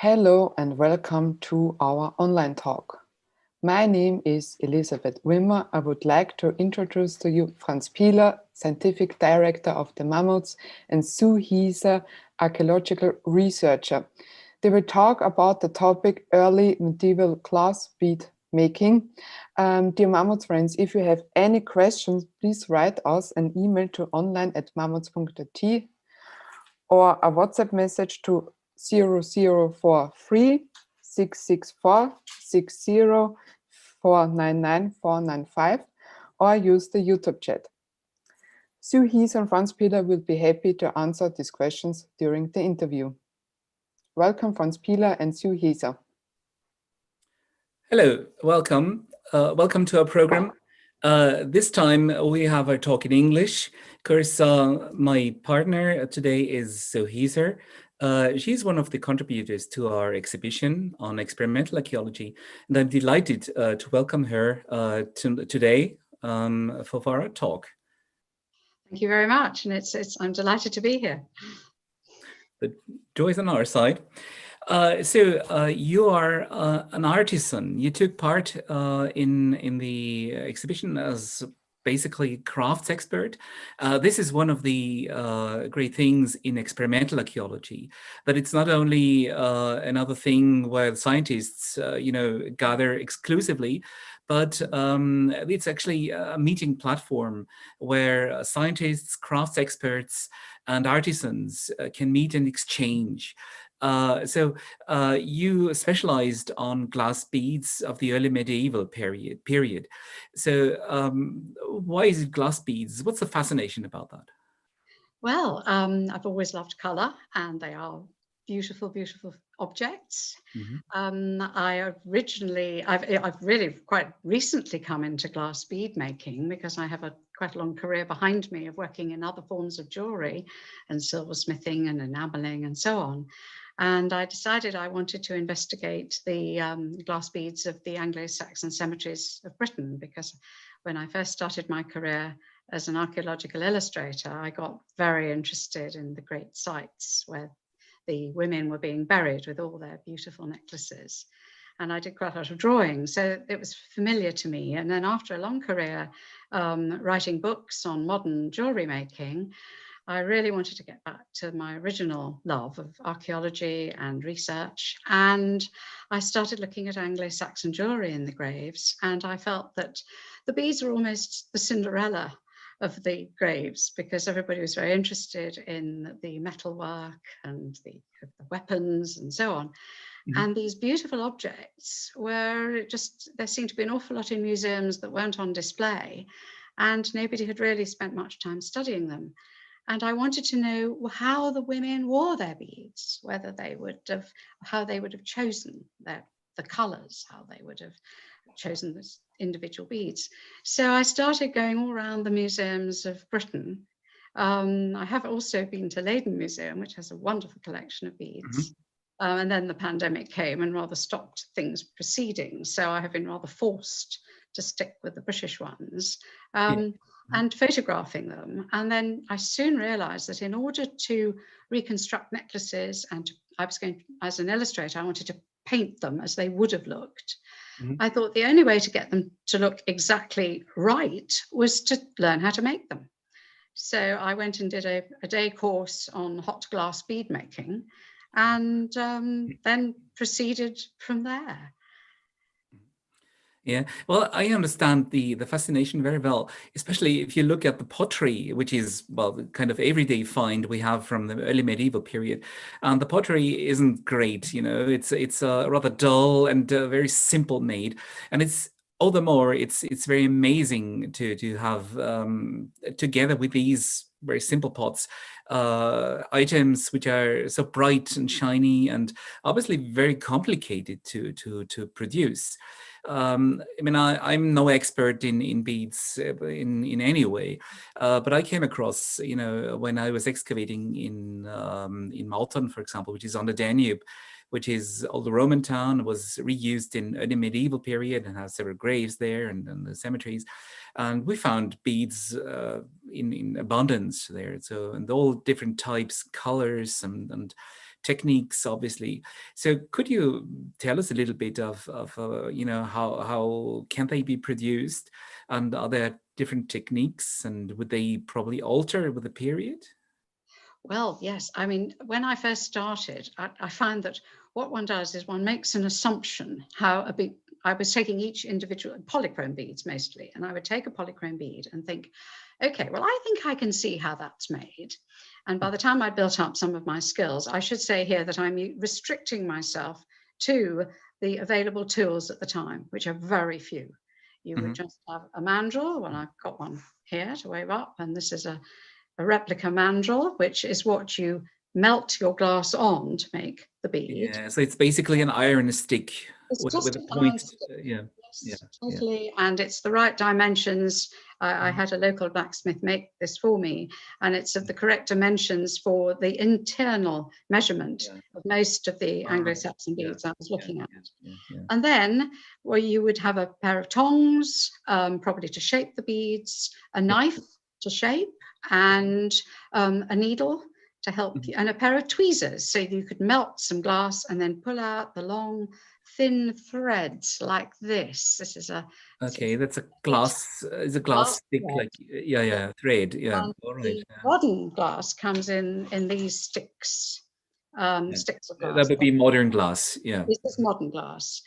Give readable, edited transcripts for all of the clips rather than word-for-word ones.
Hello and welcome to our online talk. My name is Elisabeth Wimmer. I would like to introduce to you Franz Pieler, Scientific Director of the Mammoths, and Sue Heaser, Archaeological Researcher. They will talk about the topic early medieval glass bead making. Dear Mammoths friends, if you have any questions, please write us an email to online@mammoths.at or a WhatsApp message to 0043 664 60 499 495 or use the YouTube chat. Sue Heaser and Franz Pieler will be happy to answer these questions during the interview. Welcome, Franz Pieler and Sue Heaser. Hello, welcome. Welcome to our program. This time we have our talk in English. Of course, my partner today is Sue Heaser. She's one of the contributors to our exhibition on experimental archaeology, and I'm delighted to welcome her today for our talk. Thank you very much, and I'm delighted to be here. The joy is on our side. You are an artisan. You took part in the exhibition as basically crafts expert. This is one of the great things in experimental archaeology, that it's not only another thing where scientists, gather exclusively, but it's actually a meeting platform where scientists, crafts experts, and artisans can meet and exchange. You specialized on glass beads of the early medieval period. So why is it glass beads? What's the fascination about that? Well, I've always loved color, and they are beautiful, beautiful objects. Mm-hmm. I've really quite recently come into glass bead making because I have quite a long career behind me of working in other forms of jewelry and silversmithing and enameling and so on. And I decided I wanted to investigate the glass beads of the Anglo-Saxon cemeteries of Britain, because when I first started my career as an archaeological illustrator, I got very interested in the great sites where the women were being buried with all their beautiful necklaces. And I did quite a lot of drawing, so it was familiar to me. And then after a long career writing books on modern jewelry making, I really wanted to get back to my original love of archaeology and research. And I started looking at Anglo-Saxon jewelry in the graves, and I felt that the beads were almost the Cinderella of the graves, because everybody was very interested in the metalwork and the weapons and so on. Mm-hmm. And these beautiful objects there seemed to be an awful lot in museums that weren't on display, and nobody had really spent much time studying them. And I wanted to know how the women wore their beads, how they would have chosen the colors, how they would have chosen the individual beads. So I started going all around the museums of Britain. I have also been to Leiden Museum, which has a wonderful collection of beads. Mm-hmm. And then the pandemic came and rather stopped things proceeding. So I have been rather forced to stick with the British ones. And photographing them. And then I soon realized that in order to reconstruct necklaces, and as an illustrator, I wanted to paint them as they would have looked. Mm-hmm. I thought the only way to get them to look exactly right was to learn how to make them. So I went and did a day course on hot glass bead making, and then proceeded from there. Yeah, well, I understand the fascination very well, especially if you look at the pottery, which is, well, the kind of everyday find we have from the early medieval period. And the pottery isn't great, it's rather dull and very simple made. And it's all the more, it's very amazing to have together with these very simple pots, items which are so bright and shiny and obviously very complicated to produce. I'm no expert in beads in any way, but I came across, when I was excavating in Malton, for example, which is on the Danube, which is old Roman town, was reused in early medieval period and has several graves there and the cemeteries. And we found beads in abundance there. So, and all different types, colors, and techniques, obviously. So could you tell us a little bit of you know, how can they be produced, and are there different techniques, and would they probably alter with the period? Well, yes. I mean, when I first started, I found that what one does is one makes an assumption how a bead. I was taking each individual polychrome beads mostly, and I would take a polychrome bead and think, okay, well, I think I can see how that's made. And by the time I built up some of my skills, I should say here that I'm restricting myself to the available tools at the time, which are very few. You would just have a mandrel. Well, I've got one here to wave up, and this is a replica mandrel, which is what you melt your glass on to make the bead. Yeah, so it's basically an iron stick with a point. Yes, totally. And it's the right dimensions. I had a local blacksmith make this for me, and it's of the correct dimensions for the internal measurement of most of the Anglo-Saxon beads I was looking at. And then, well, you would have a pair of tongs, probably to shape the beads, a knife to shape, and a needle to help you, and a pair of tweezers, so you could melt some glass and then pull out the long, thin threads like this. This is a that's a glass. It's a glass stick, thread. Like thread. Yeah, all right. The modern glass comes in these sticks. Sticks of glass. That would be modern glass. Yeah, this is modern glass.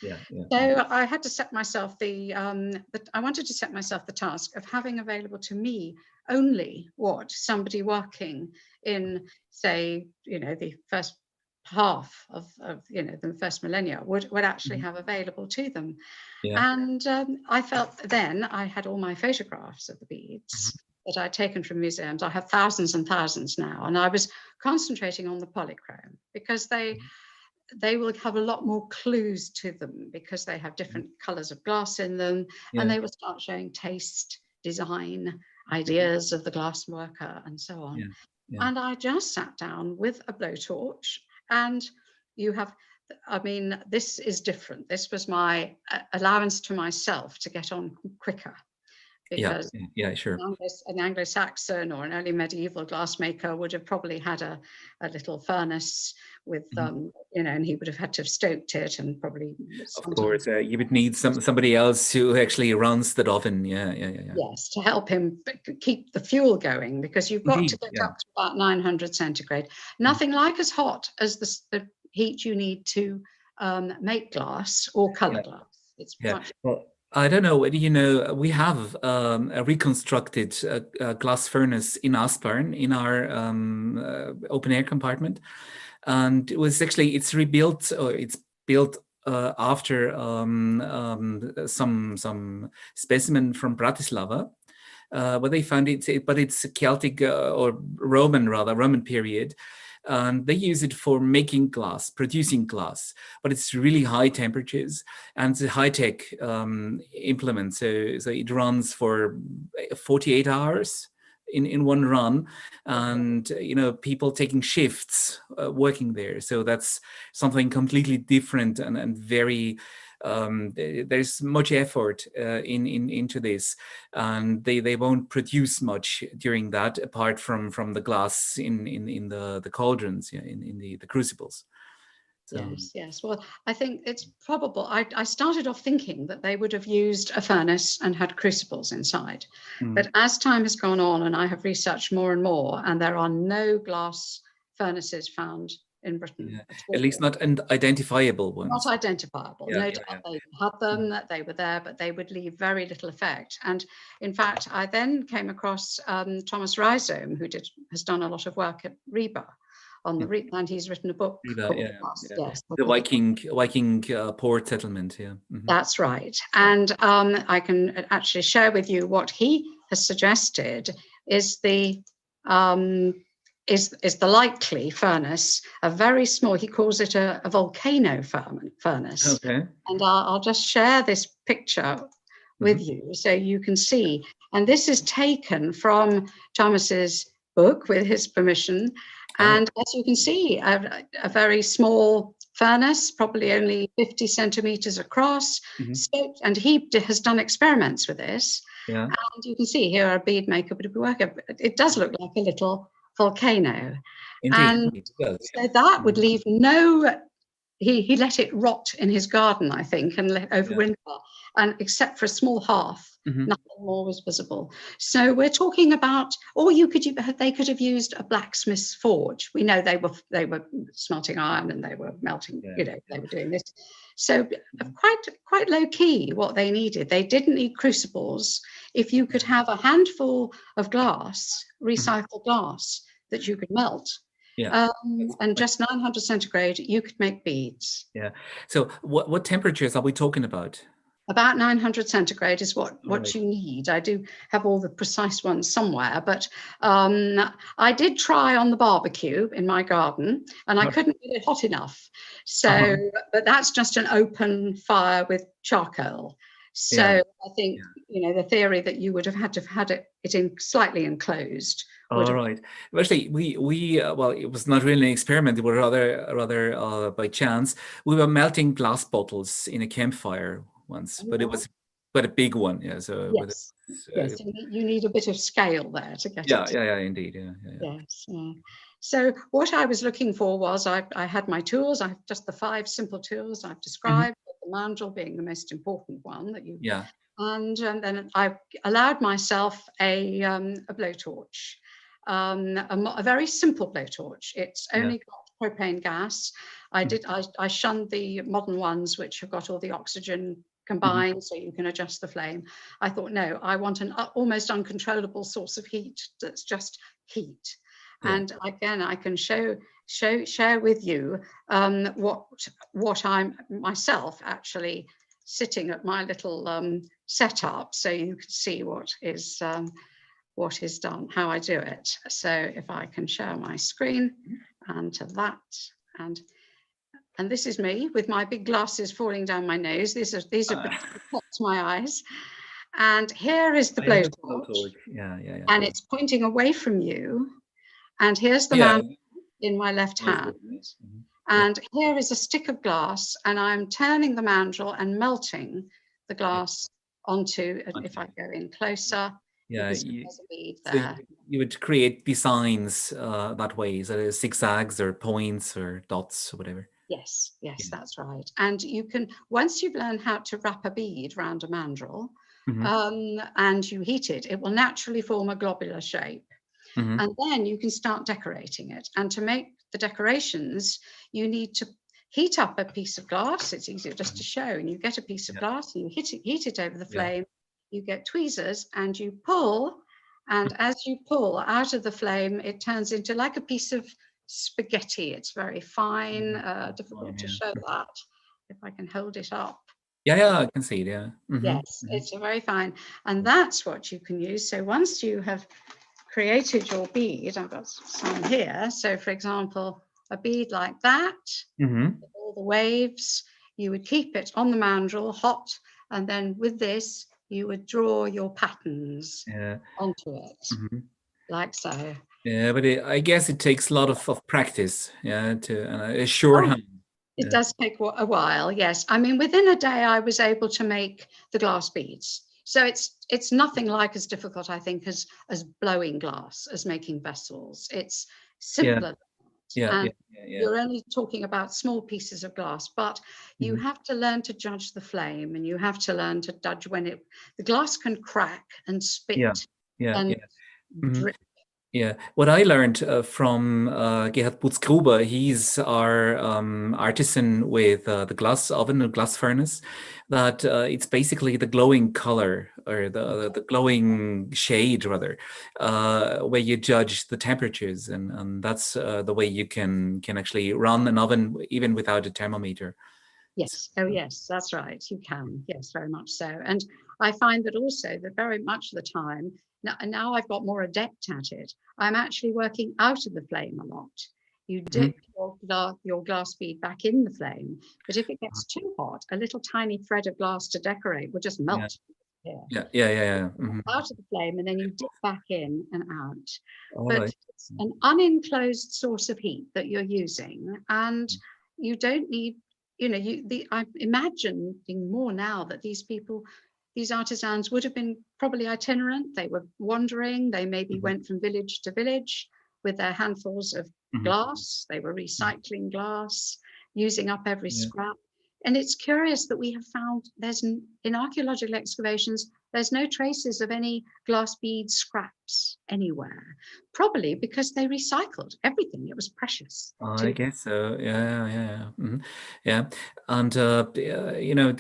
So I had to set myself I wanted to set myself the task of having available to me only what somebody working in, say, you know, the first half of you know, the first millennia would actually have available to them. And I felt then I had all my photographs of the beads that I'd taken from museums. I have thousands and thousands now, and I was concentrating on the polychrome because they will have a lot more clues to them, because they have different colors of glass in them, and they will start showing taste, design, ideas of the glass worker, and so on. And I just sat down with a blowtorch, and you have, I mean, this is different. This was my allowance to myself to get on quicker. Because sure. An Anglo-Saxon or an early medieval glassmaker would have probably had a little furnace with, you know, and he would have had to have stoked it, and probably. Of course, you would need somebody else who actually runs that oven. Yes, to help him keep the fuel going, because you've got to get up to about 900 centigrade. Nothing like as hot as the heat you need to make glass or color glass. It's much. Well, I don't know whether you know, we have a reconstructed glass furnace in Aspern in our open air compartment, and it was actually, it's rebuilt, or it's built after some specimen from Bratislava, where they found it, but it's Celtic or Roman period. And they use it for making glass, producing glass, but it's really high temperatures, and it's a high-tech implement. So it runs for 48 hours in one run, and you know, people taking shifts working there. So that's something completely different and very. There's much effort into this, and they won't produce much during that, apart from the glass in the cauldrons, in the crucibles. So. Yes. Well, I think it's probable. I started off thinking that they would have used a furnace and had crucibles inside. But as time has gone on, and I have researched more and more, and there are no glass furnaces found in Britain. At least not identifiable ones. Not identifiable. No doubt they had them, that they were there, but they would leave very little effect. And in fact, I then came across Thomas Rhizome, who has done a lot of work at Reba on the and he's written a book. The Viking port settlement. That's right. And I can actually share with you what he has suggested is the likely furnace, a very small, he calls it a volcano furnace. Okay. And I'll just share this picture with you so you can see. And this is taken from Thomas's book with his permission. And as you can see, a very small furnace, probably only 50 centimeters across, stoked, and he has done experiments with this. And you can see here a bead maker would be working. It does look like a little Volcano. Indeed. And so that would leave no, he let it rot in his garden, I think, and over winter, and except for a small hearth, nothing more was visible. So we're talking about, or they could have used a blacksmith's forge. We know they were smelting iron and they were melting, they were doing this. So quite low key what they needed. They didn't need crucibles. If you could have a handful of glass, recycled glass, that you could melt, and just 900 centigrade, you could make beads. Yeah. So what temperatures are we talking about? About 900 centigrade is what you need. I do have all the precise ones somewhere, but I did try on the barbecue in my garden, and I couldn't get it hot enough. So, but that's just an open fire with charcoal. So I think, the theory that you would have had to have had it in slightly enclosed. All right. Actually, we well, it was not really an experiment. It was rather by chance. We were melting glass bottles in a campfire once, but it was quite a big one. Yeah. So yes, you need a bit of scale there to get it. Yeah, indeed. Yeah. Yes. Yeah. So what I was looking for was I had my tools. I have just the 5 simple tools I've described. The mandrel being the most important one that you. Yeah. And then I allowed myself a blowtorch. A very simple blowtorch. It's only got propane gas. I shunned the modern ones which have got all the oxygen combined, so you can adjust the flame. I thought, no, I want an almost uncontrollable source of heat that's just heat. And again, I can share with you what I'm myself actually sitting at my little setup, so you can see what is done, how I do it. So if I can share my screen, and to that, and this is me with my big glasses falling down my nose. These are hot to my eyes. And here is the blowtorch. Yeah. And it's pointing away from you. And here's the man in my left hand. And here is a stick of glass, and I'm turning the mandrel and melting the glass onto, if I go in closer, there's a bead there. So you would create designs that way, so zigzags or points or dots or whatever. Yes, that's right. And you can, once you've learned how to wrap a bead around a mandrel, and you heat it, it will naturally form a globular shape. And then you can start decorating it. And to make the decorations, you need to heat up a piece of glass. It's easier just to show. And you get a piece of glass and you heat it over the flame. You get tweezers and you pull. And as you pull out of the flame, it turns into like a piece of spaghetti. It's very fine, difficult to show that. If I can hold it up. Yeah, I can see it, yeah. Yes, it's a very fine. And that's what you can use. So once you have created your bead, I've got some here. So for example, a bead like that, with all the waves, you would keep it on the mandrel hot, and then with this, you would draw your patterns onto it, like so. Yeah, but I guess it takes a lot of practice, to a sure hand. It does take a while, yes. I mean, within a day, I was able to make the glass beads. So it's nothing like as difficult, I think, as blowing glass, as making vessels. It's simpler. You're only talking about small pieces of glass, but you have to learn to judge the flame, and you have to learn to judge when the glass can crack and spit and drip. Yeah, what I learned from Gerhard Butz-Gruber, he's our artisan with the glass oven, the glass furnace, that it's basically the glowing color, or the glowing shade rather, where you judge the temperatures, and that's the way you can actually run an oven even without a thermometer. Yes, yes, that's right, you can, yes, very much so. And I find that also that very much of the time, now I've got more adept at it, I'm actually working out of the flame a lot. You dip your glass bead back in the flame, but if it gets too hot, a little tiny thread of glass to decorate will just melt. Out of the flame, and then you dip back in and out. But it's an unenclosed source of heat that you're using, and you don't need, I'm imagining more now that these artisans would have been probably itinerant. They were wandering. They maybe went from village to village with their handfuls of glass. They were recycling glass, using up every scrap. And it's curious that we have found in archaeological excavations, there's no traces of any glass bead scraps anywhere, probably because they recycled everything. It was precious. I guess so. Yeah. And you know,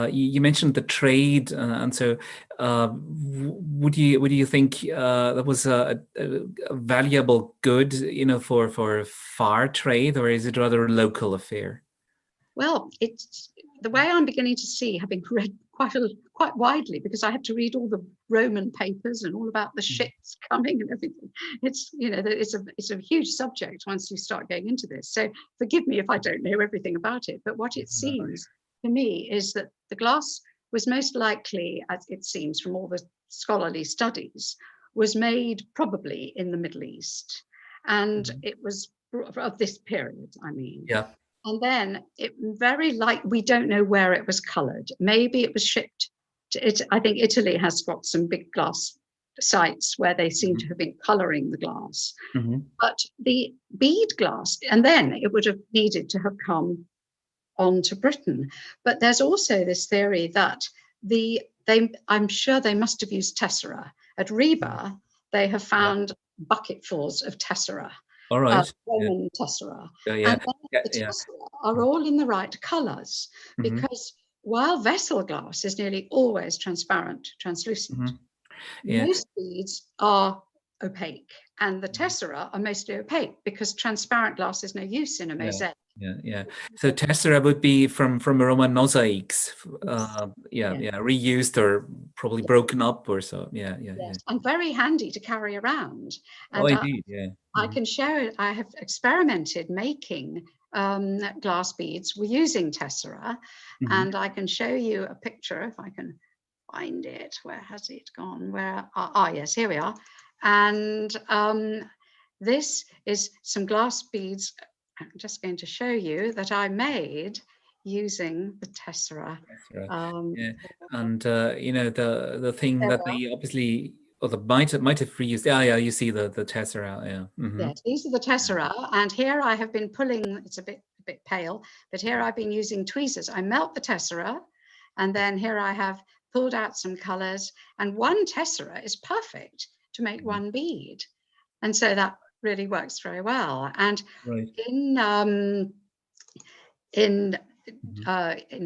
you mentioned the trade, and so would you think that was a valuable good, you know, for far trade, or is it rather a local affair? Well, it's the way I'm beginning to see, having read quite widely, because I had to read all the Roman papers and all about the ships coming and everything. It's, you know, it's a huge subject once you start going into this. So forgive me if I don't know everything about it. But what it seems to me is that the glass was most likely, as it seems from all the scholarly studies, was made probably in the Middle East, and it was of this period. I mean, and then we don't know where it was coloured. Maybe it was shipped to it. I think Italy has got some big glass sites where they seem to have been colouring the glass. But the bead glass, and then it would have needed to have come on to Britain. But there's also this theory that I'm sure they must have used tessera. At Reba, they have found bucketfuls of tessera. All right. Roman tessera. And the tessera are all in the right colours, because while vessel glass is nearly always transparent, translucent, most beads are opaque, and the tessera are mostly opaque because transparent glass is no use in a mosaic. So tessera would be from Roman mosaics, reused or probably broken up or so. And very handy to carry around. And indeed, I can show. I have experimented making glass beads. We're using tessera, and I can show you a picture if I can find it. Where has it gone? Yes, here we are. And this is some glass beads. I'm just going to show you that I made using the tessera. And you know, the thing that they obviously, or the might have reused. You see the tessera. Yes, these are the tessera, and here I have been pulling. It's a bit pale, but here I've been using tweezers. I melt the tessera, and then here I have pulled out some colours, and one tessera is perfect to make one bead, and so that really works very well. And in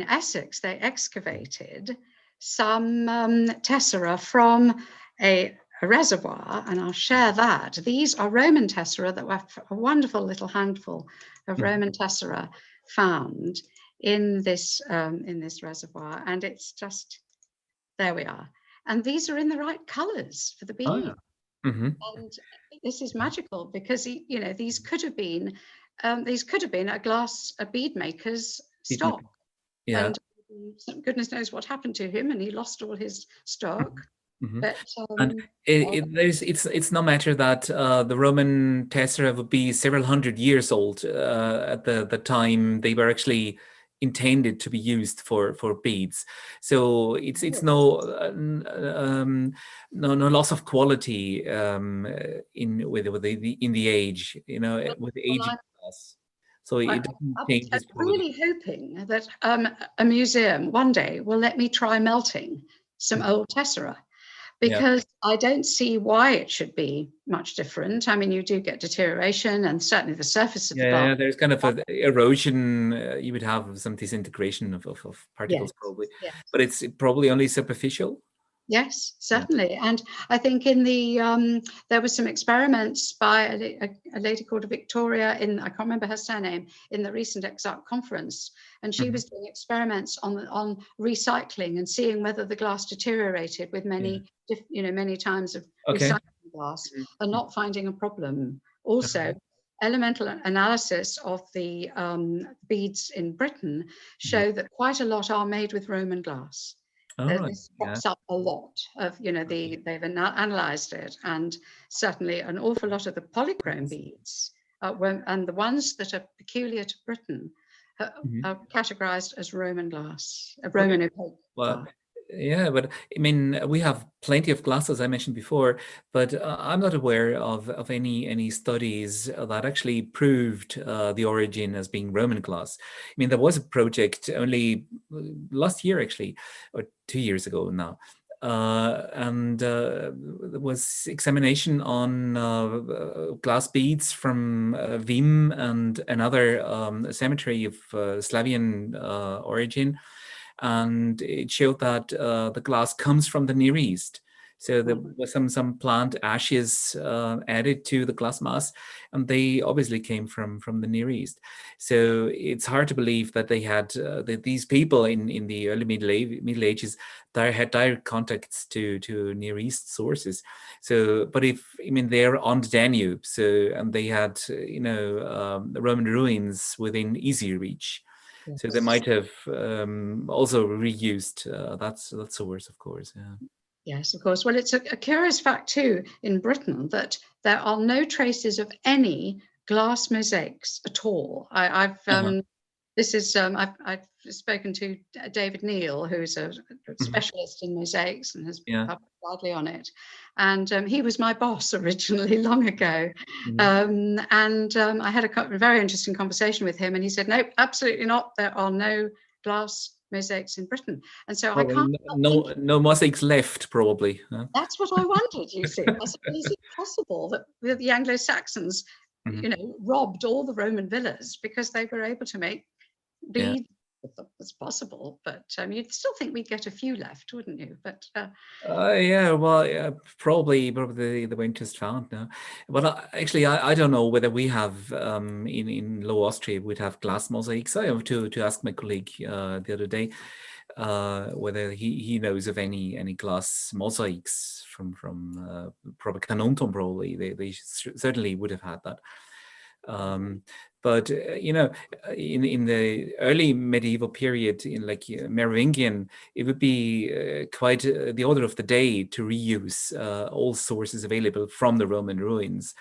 Essex, they excavated some tessera from a reservoir, and I'll share that. These are Roman tessera that were a wonderful little handful of Roman tessera found in this reservoir, and it's just, there we are. And these are in the right colours for the bead. And this is magical because, you know, these could have been a bead maker's stock. And goodness knows what happened to him, and he lost all his stock. But and it's no matter that the Roman tessera would be several hundred years old at the time they were actually intended to be used for beads, so it's no loss of quality in the age, you know, with the aging glass. So it doesn't change its quality. I'm really hoping that a museum one day will let me try melting some old tessera, because I don't see why it should be much different. I mean, you do get deterioration, and certainly the surface of the glass. There's kind of an erosion. You would have some disintegration of particles, probably, but it's probably only superficial. Yes, certainly. And I think in the there were some experiments by a lady called Victoria, I can't remember her surname, in the recent Exarch conference, and she was doing experiments on recycling and seeing whether the glass deteriorated with many times of recycling glass, and not finding a problem. Also, elemental analysis of the beads in Britain show that quite a lot are made with Roman glass. This pops up a lot of, you know, they've analysed it, and certainly an awful lot of the polychrome beads and the ones that are peculiar to Britain are categorised as Roman glass, Roman opaque. Well, Yeah, but I mean, we have plenty of glass, as I mentioned before, but I'm not aware of any studies that actually proved the origin as being Roman glass. I mean, there was a project only last year, actually, or 2 years ago now, and there was examination on glass beads from Vim and another cemetery of Slavian origin. And it showed that the glass comes from the Near East. So there was some plant ashes added to the glass mass, and they obviously came from the Near East. So it's hard to believe that they had that these people in the early Middle Ages had direct contacts to Near East sources. So, but I mean, they're on the Danube, so and they had the Roman ruins within easy reach. So they might have also reused that source, of course. Yeah. Yes, of course. Well, it's a curious fact too in Britain that there are no traces of any glass mosaics at all. I've spoken to David Neal, who's a specialist in mosaics and has published widely on it. And he was my boss originally long ago. I had a very interesting conversation with him, and he said, "No, absolutely not. There are no glass mosaics in Britain." And so I can't. No mosaics left, probably. Huh? That's what I wondered. You see, I said, "Is it possible that the Anglo-Saxons, robbed all the Roman villas because they were able to make beads?" It's possible, but you'd still think we'd get a few left, wouldn't you? But probably the were just found now. But actually, I don't know whether we have in Low Austria we'd have glass mosaics. I have to ask my colleague the other day whether he knows of any glass mosaics from probably Canonton. Probably they certainly would have had that. But in the early medieval period, in like Merovingian, it would be quite the order of the day to reuse all sources available from the Roman ruins.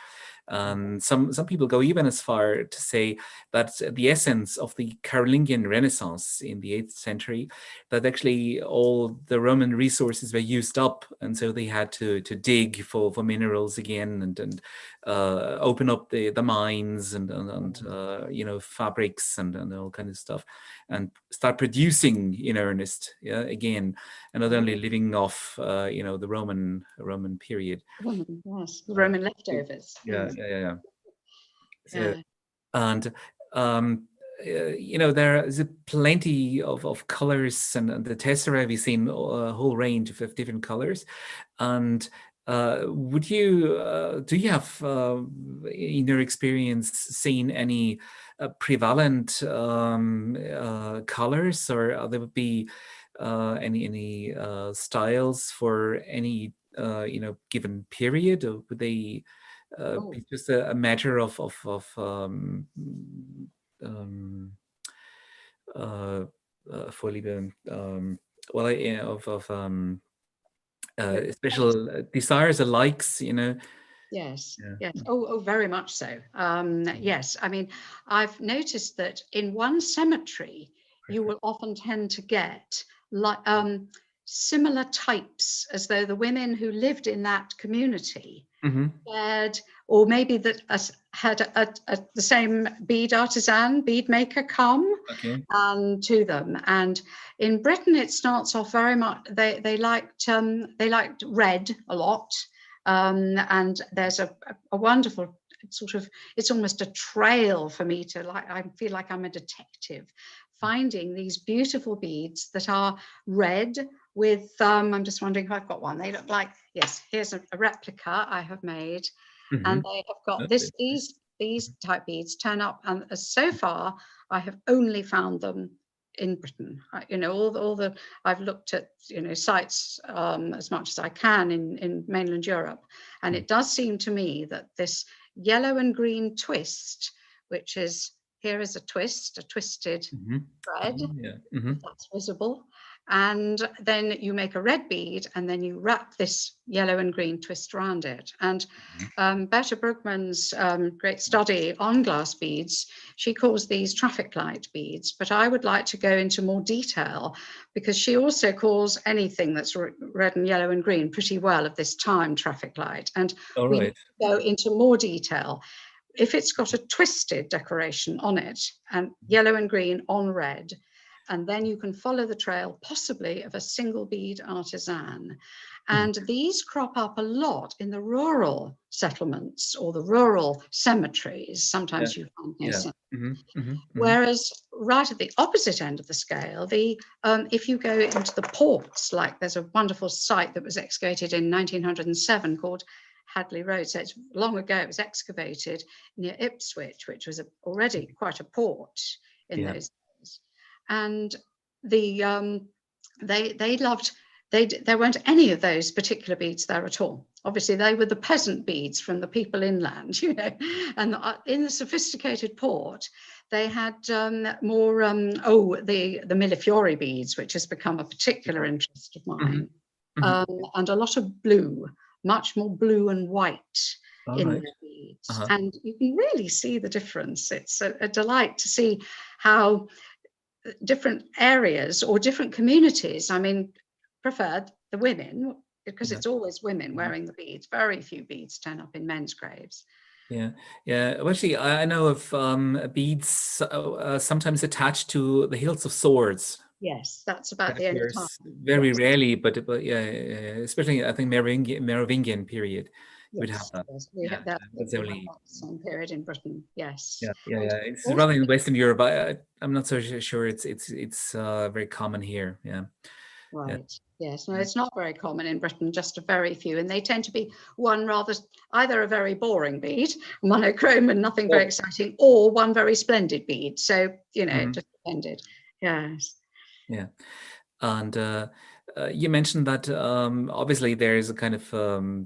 Some people go even as far to say that the essence of the Carolingian Renaissance in the 8th century, that actually all the Roman resources were used up, and so they had to dig for minerals again and open up the mines and fabrics and all kind of stuff, and start producing in earnest again, and not only living off the Roman period. Yes, the Roman leftovers. Yeah. So, and there is plenty of colors, and the tesserae we've seen a whole range of different colors. And do you have in your experience seen any prevalent colors, or there would be any styles for any given period, or would they be just a matter of Vorliebe, special desires or likes, Yes. Oh, very much so. Yes, I mean, I've noticed that in one cemetery, you will often tend to get similar types, as though the women who lived in that community had, or maybe that had the same bead maker come to them. And in Britain, it starts off very much. They liked red a lot. And there's a wonderful sort of, it's almost a trail for me to I feel like I'm a detective finding these beautiful beads that are red with, I'm just wondering if I've got one. They look like, yes, here's a replica I have made. And they have got these type beads turn up. And so far, I have only found them in Britain. All the I've looked at sites as much as I can in mainland Europe, and it does seem to me that this yellow and green twist, which is, here is a twisted thread, that's visible, And then you make a red bead, and then you wrap this yellow and green twist around it. And Berta Brugmann's great study on glass beads, she calls these traffic light beads, but I would like to go into more detail, because she also calls anything that's red and yellow and green pretty well of this time traffic light. And we go into more detail. If it's got a twisted decoration on it, and yellow and green on red, and then you can follow the trail possibly of a single bead artisan. And these crop up a lot in the rural settlements or the rural cemeteries. Sometimes you find those. Whereas right at the opposite end of the scale, if you go into the ports, like there's a wonderful site that was excavated in 1907 called Hadley Road. So it's long ago, it was excavated near Ipswich, which was already quite a port in those days. And there weren't any of those particular beads there at all. Obviously, they were the peasant beads from the people inland, you know. And in the sophisticated port, they had more, the Millefiori beads, which has become a particular interest of mine, and a lot of blue, much more blue and white in the beads. And you can really see the difference. It's a delight to see how different areas or different communities, I mean, preferred the women, because it's always women wearing the beads. Very few beads turn up in men's graves. Well, actually, I know of beads sometimes attached to the hilts of swords. Yes, that's about the only time. Very rarely, but yeah, especially I think Merovingian period. We'd have that. Yes, we have that. That's only same period in Britain. Yes. It's rather in Western Europe. I'm not so sure it's very common here. Right. Yes. No, it's not very common in Britain. Just a very few, and they tend to be one rather either a very boring bead, monochrome and nothing very exciting, or one very splendid bead. So it just depended. Yes. Yeah, and you mentioned that obviously there is a kind of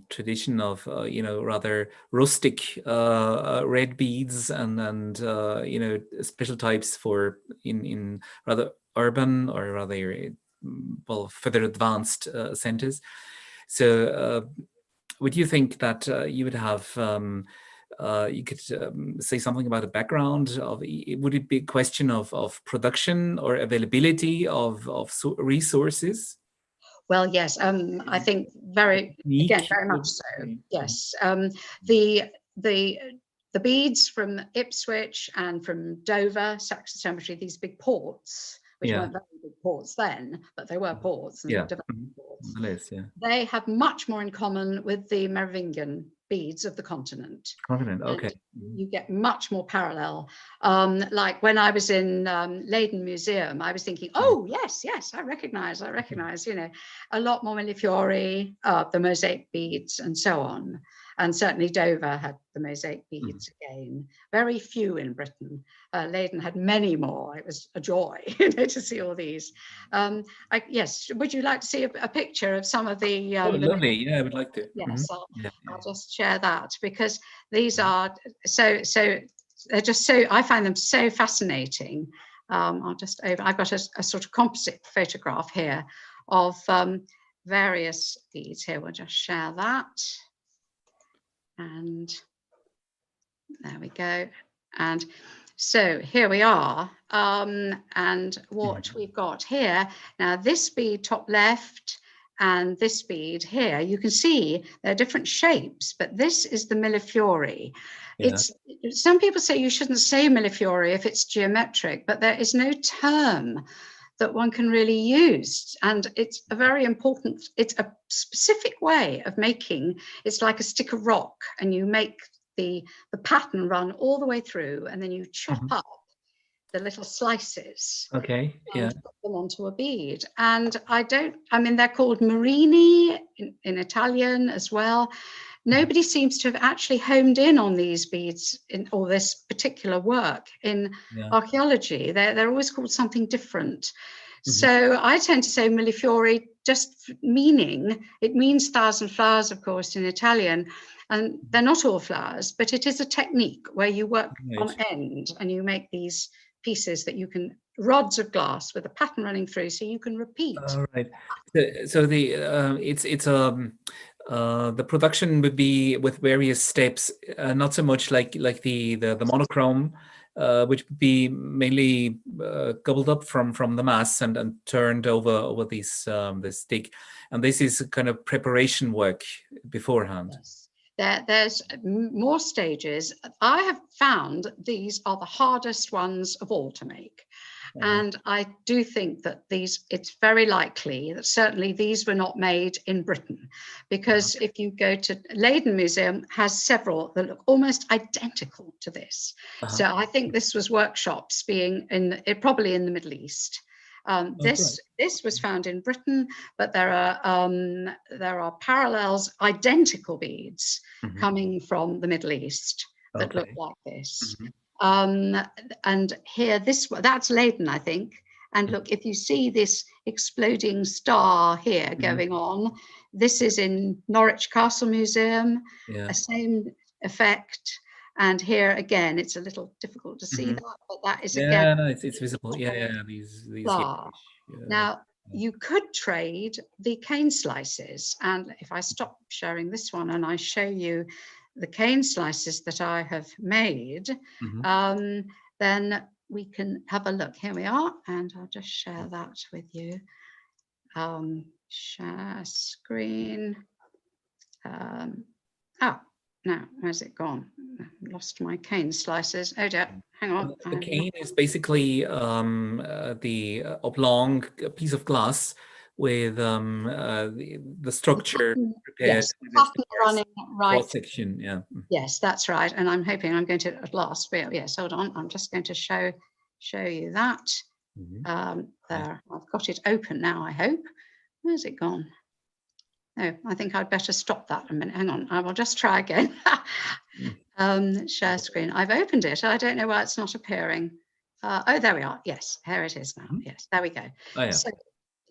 tradition of rather rustic red beads and special types for in rather urban or rather further advanced centers. So would you think that you would have you could say something about the background of, would it be a question of production or availability of resources? Well, yes, I think very much so. Yes, the beads from Ipswich and from Dover, Saxon Cemetery, these big ports, which weren't very big ports then, but they were ports and developing ports. They have much more in common with the Merovingian beads of the continent. Okay. You get much more parallel. Like when I was in Leiden Museum, I was thinking, oh yes, I recognize, a lot more Millefiori, the mosaic beads and so on. And certainly Dover had the mosaic beads again. Very few in Britain. Leiden had many more. It was a joy to see all these. Yes, would you like to see a picture of some of the... lovely, yeah, I would like to. Yes, I'll just share that, because these are so they're just so, I find them so fascinating. I've got a sort of composite photograph here of various beads here. We'll just share that. And there we go. And so here we are. And what we've got here, now this bead top left and this bead here, you can see they're different shapes, but this is the Millefiori. Some people say you shouldn't say Millefiori if it's geometric, but there is no term that one can really use. And it's a very important, it's a specific way of making. It's like a stick of rock, and you make the pattern run all the way through, and then you chop up the little slices. And put them onto a bead. And they're called Morini in Italian as well. Nobody seems to have actually honed in on these beads or this particular work in archaeology. They're always called something different. So I tend to say Millefiori, just it means thousand flowers, of course, in Italian. And they're not all flowers, but it is a technique where you work on end and you make these pieces that you can, rods of glass with a pattern running through, so you can repeat. All right. So the production would be with various steps, not so much like the monochrome, which would be mainly gobbled up from the mass and turned over this this stick, and this is a kind of preparation work beforehand. Yes. There's more stages. I have found these are the hardest ones of all to make. And I do think that it's very likely that certainly these were not made in Britain, because if you go to Leiden Museum, has several that look almost identical to this. So I think this was workshops being probably in the Middle East. This was found in Britain, but there are parallels, identical beads coming from the Middle East that look like this. And here, that's Leiden, I think. And look, if you see this exploding star here going on, this is in Norwich Castle Museum, the same effect. And here again, it's a little difficult to see that, but that is again. No, it's visible. These Now, you could trade the cane slices, and if I stop sharing this one and I show you the cane slices that I have made, then we can have a look. Here we are, and I'll just share that with you. Share screen. Now, where's it gone? I've lost my cane slices. Oh dear, hang on. The cane is basically the oblong piece of glass with the structure prepared. Yes, pattern running right. Cross section, Yes, that's right. And I'm hoping I'm going to at last. But yes, hold on. I'm just going to show you that. There, I've got it open now. I hope. Where's it gone? Oh, I think I'd better stop that a minute. Hang on, I will just try again. Share screen. I've opened it. I don't know why it's not appearing. Oh, there we are. Yes, here it is now. Yes, there we go. So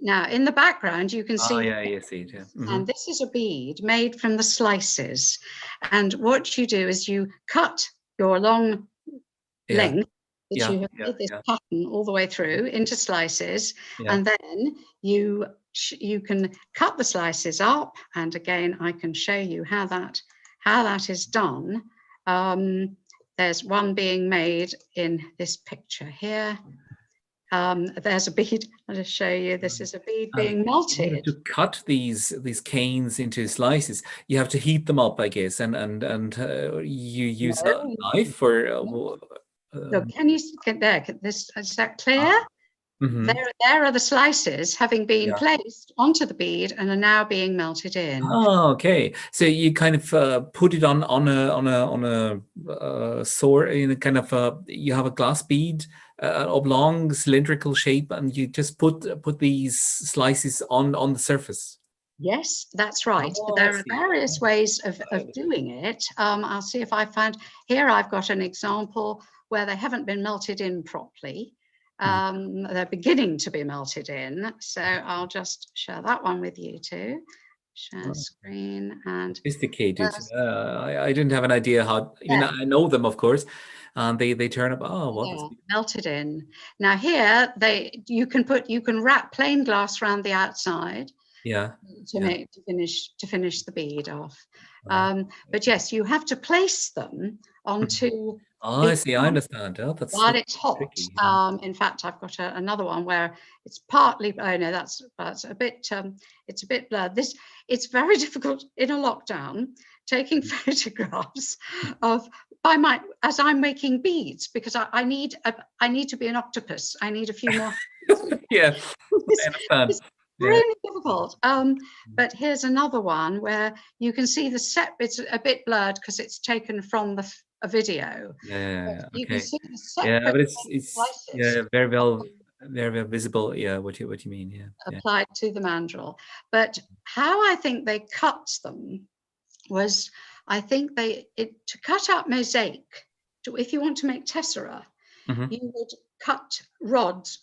now in the background, you can see. You see it. And this is a bead made from the slices. And what you do is you cut your long length that you have made this pattern all the way through into slices, and then you can cut the slices up, and again I can show you how that is done. There's one being made in this picture here. There's a bead. I'll just show you. This is a bead being melted. To cut these canes into slices, you have to heat them up, I guess, and you use a knife or. So can you get there? Is that clear? There are the slices having been placed onto the bead and are now being melted in. Oh, okay. So you kind of put it on a sword in a kind of you have a glass bead, oblong cylindrical shape, and you just put these slices on the surface. Yes, that's right. There are various ways of doing it. I'll see if I find here. I've got an example where they haven't been melted in properly. They're beginning to be melted in. So I'll just share that one with you too. Share screen and sophisticated. I didn't have an idea how. I know them, of course. They turn up. Oh, what? Melted in. Now here you can wrap plain glass around the outside. To finish the bead off. But yes, you have to place them onto. I see. I understand. That's while it's hot. Tricky. In fact, I've got another one where it's partly. Oh no, that's a bit. It's a bit blurred. It's very difficult in a lockdown taking photographs of as I'm making beads, because I need to be an octopus. I need a few more. I understand. It's really difficult. But here's another one where you can see the set. It's a bit blurred because it's taken from a video. You can see the separate but it's very well visible. What you mean? Applied to the mandrel. But how I think they cut them was, I think to cut out mosaic. If you want to make tessera, you would cut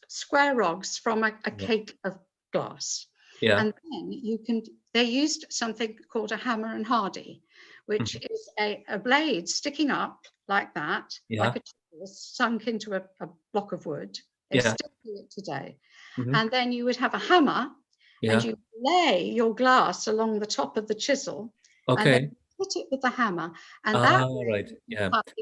square rods from a cake of glass. And then they used something called a hammer and hardy, which is a blade sticking up like that, like a was sunk into a block of wood. They Yeah. still do it today. Mhm. And then you would have a hammer, Yeah. and you lay your glass along the top of the chisel, and Okay. then hit it with the hammer, and that way Right. you Yeah. cut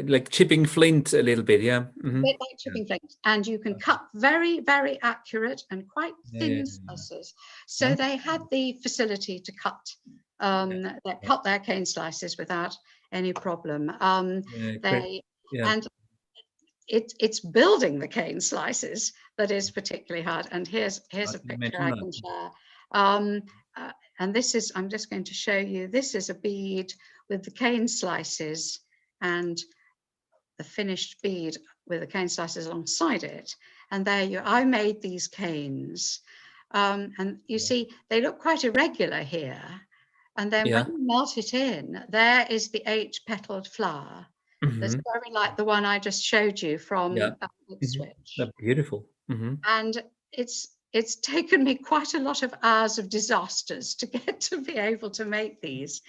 Like chipping flint a little bit. Yeah. a bit like chipping flint, and you can cut very, very accurate and quite thin slices. So they had the facility to cut their cane slices without any problem. Great. Yeah. And it's building the cane slices that is particularly hard. And here's a picture I can share. And this is, I'm just going to show you, this is a bead with the cane slices and the finished bead with the cane slices alongside it. And I made these canes. And you see, they look quite irregular here. And then when you melt it in, there is the 8-petaled flower. That's very like the one I just showed you from Ipswich. That's beautiful. And it's taken me quite a lot of hours of disasters to get to be able to make these.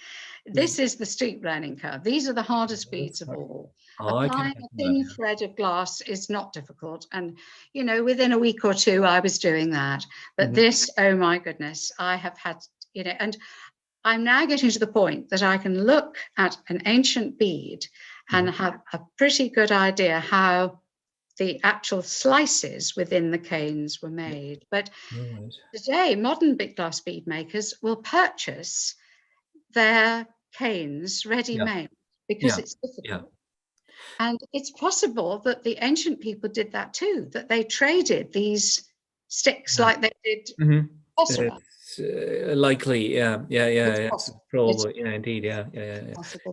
This is the steep learning curve. These are the hardest beads of all. Applying a thin thread of glass is not difficult. And, you know, within a week or two, I was doing that. But this, oh my goodness, I have had, you know, and I'm now getting to the point that I can look at an ancient bead and have a pretty good idea how the actual slices within the canes were made. But today, modern big glass bead makers will purchase their canes ready-made because it's difficult. And it's possible that the ancient people did that too, that they traded these sticks like they did phosphorus. Likely, probably, indeed,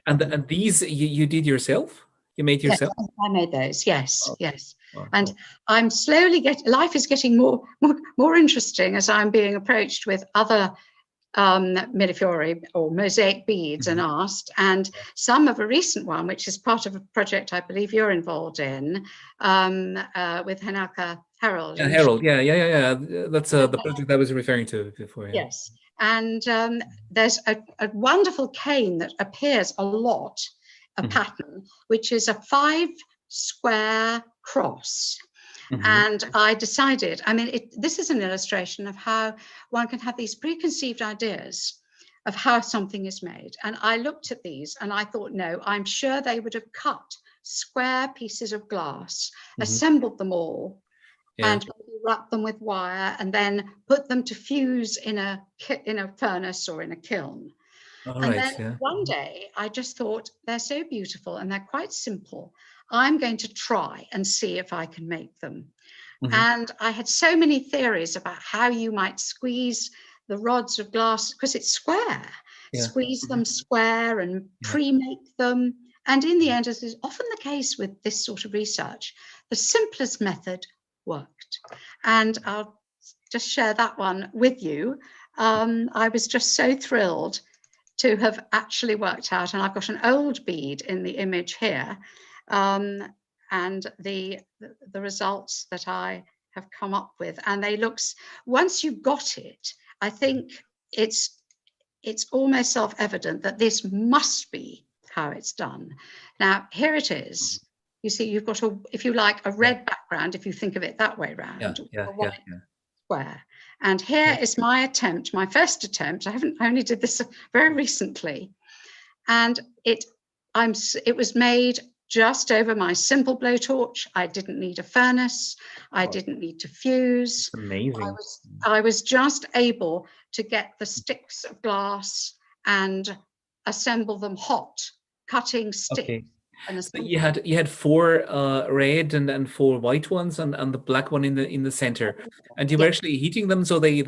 And these you did yourself? You made yourself? Yes, I made those. Yes. And I'm slowly life is getting more interesting as I'm being approached with other millefiori or mosaic beads and asked, and some of a recent one, which is part of a project I believe you're involved in, with Hanaka Harold. Harold, that's the project I was referring to before. Yes, and there's a wonderful cane that appears a lot, a pattern, which is a 5-square cross. And I decided, I mean, this is an illustration of how one can have these preconceived ideas of how something is made. And I looked at these and I thought, no, I'm sure they would have cut square pieces of glass, assembled them all, and wrapped them with wire, and then put them to fuse in a furnace or in a kiln. One day I just thought, they're so beautiful and they're quite simple. I'm going to try and see if I can make them. And I had so many theories about how you might squeeze the rods of glass, because it's square, squeeze them square and pre-make them. And in the end, as is often the case with this sort of research, the simplest method worked. And I'll just share that one with you. I was just so thrilled to have actually worked out, and I've got an old bead in the image here, and the results that I have come up with. And they once you got it, I think it's almost self-evident that this must be how it's done. Now, here it is. You see, you've got if you like, a red background, if you think of it that way round, a white square. And here is my attempt, my first attempt. I only did this very recently. And it was made just over my simple blowtorch. I didn't need a furnace. I didn't need to fuse. That's amazing. I was just able to get the sticks of glass and assemble them hot, cutting sticks. So you had 4 red and 4 white ones, and the black one in the center, and you were actually heating them so they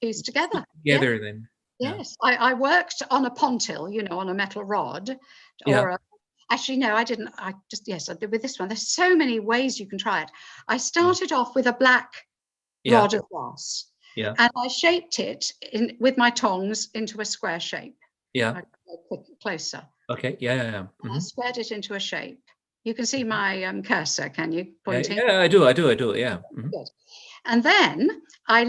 fuse together. Then. Yes, I worked on a pontil, on a metal rod, actually no, I didn't. I did with this one. There's so many ways you can try it. I started off with a black rod of glass, and I shaped it with my tongs into a square shape. I'll go closer. Okay. I squared it into a shape. You can see my cursor, can you? Pointing. Yeah, I do. Yeah. Good. And then I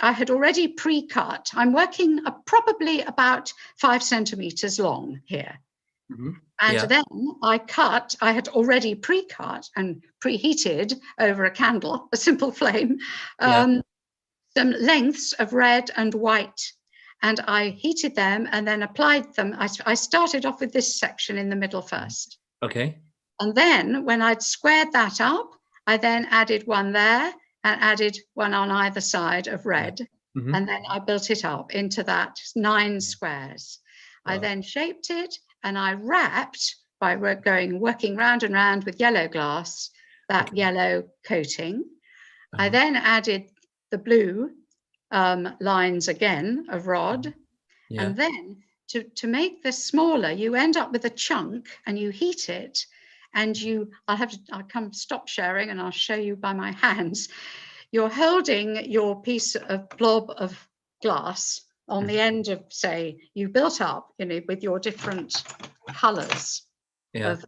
had already pre-cut. I'm working probably about 5 centimeters long here. And then I had already pre-cut and preheated over a candle, a simple flame, some lengths of red and white. And I heated them and then applied them. I started off with this section in the middle first. Okay. And then when I'd squared that up, I then added one there and added one on either side of red. And then I built it up into that 9 squares. I then shaped it and I wrapped by working round and round with yellow glass, that yellow coating. I then added the blue lines again of rod. And then to make this smaller, you end up with a chunk and you heat it. And I'll stop sharing and I'll show you by my hands. You're holding your piece of blob of glass on the end of, say, you built up, with your different colors of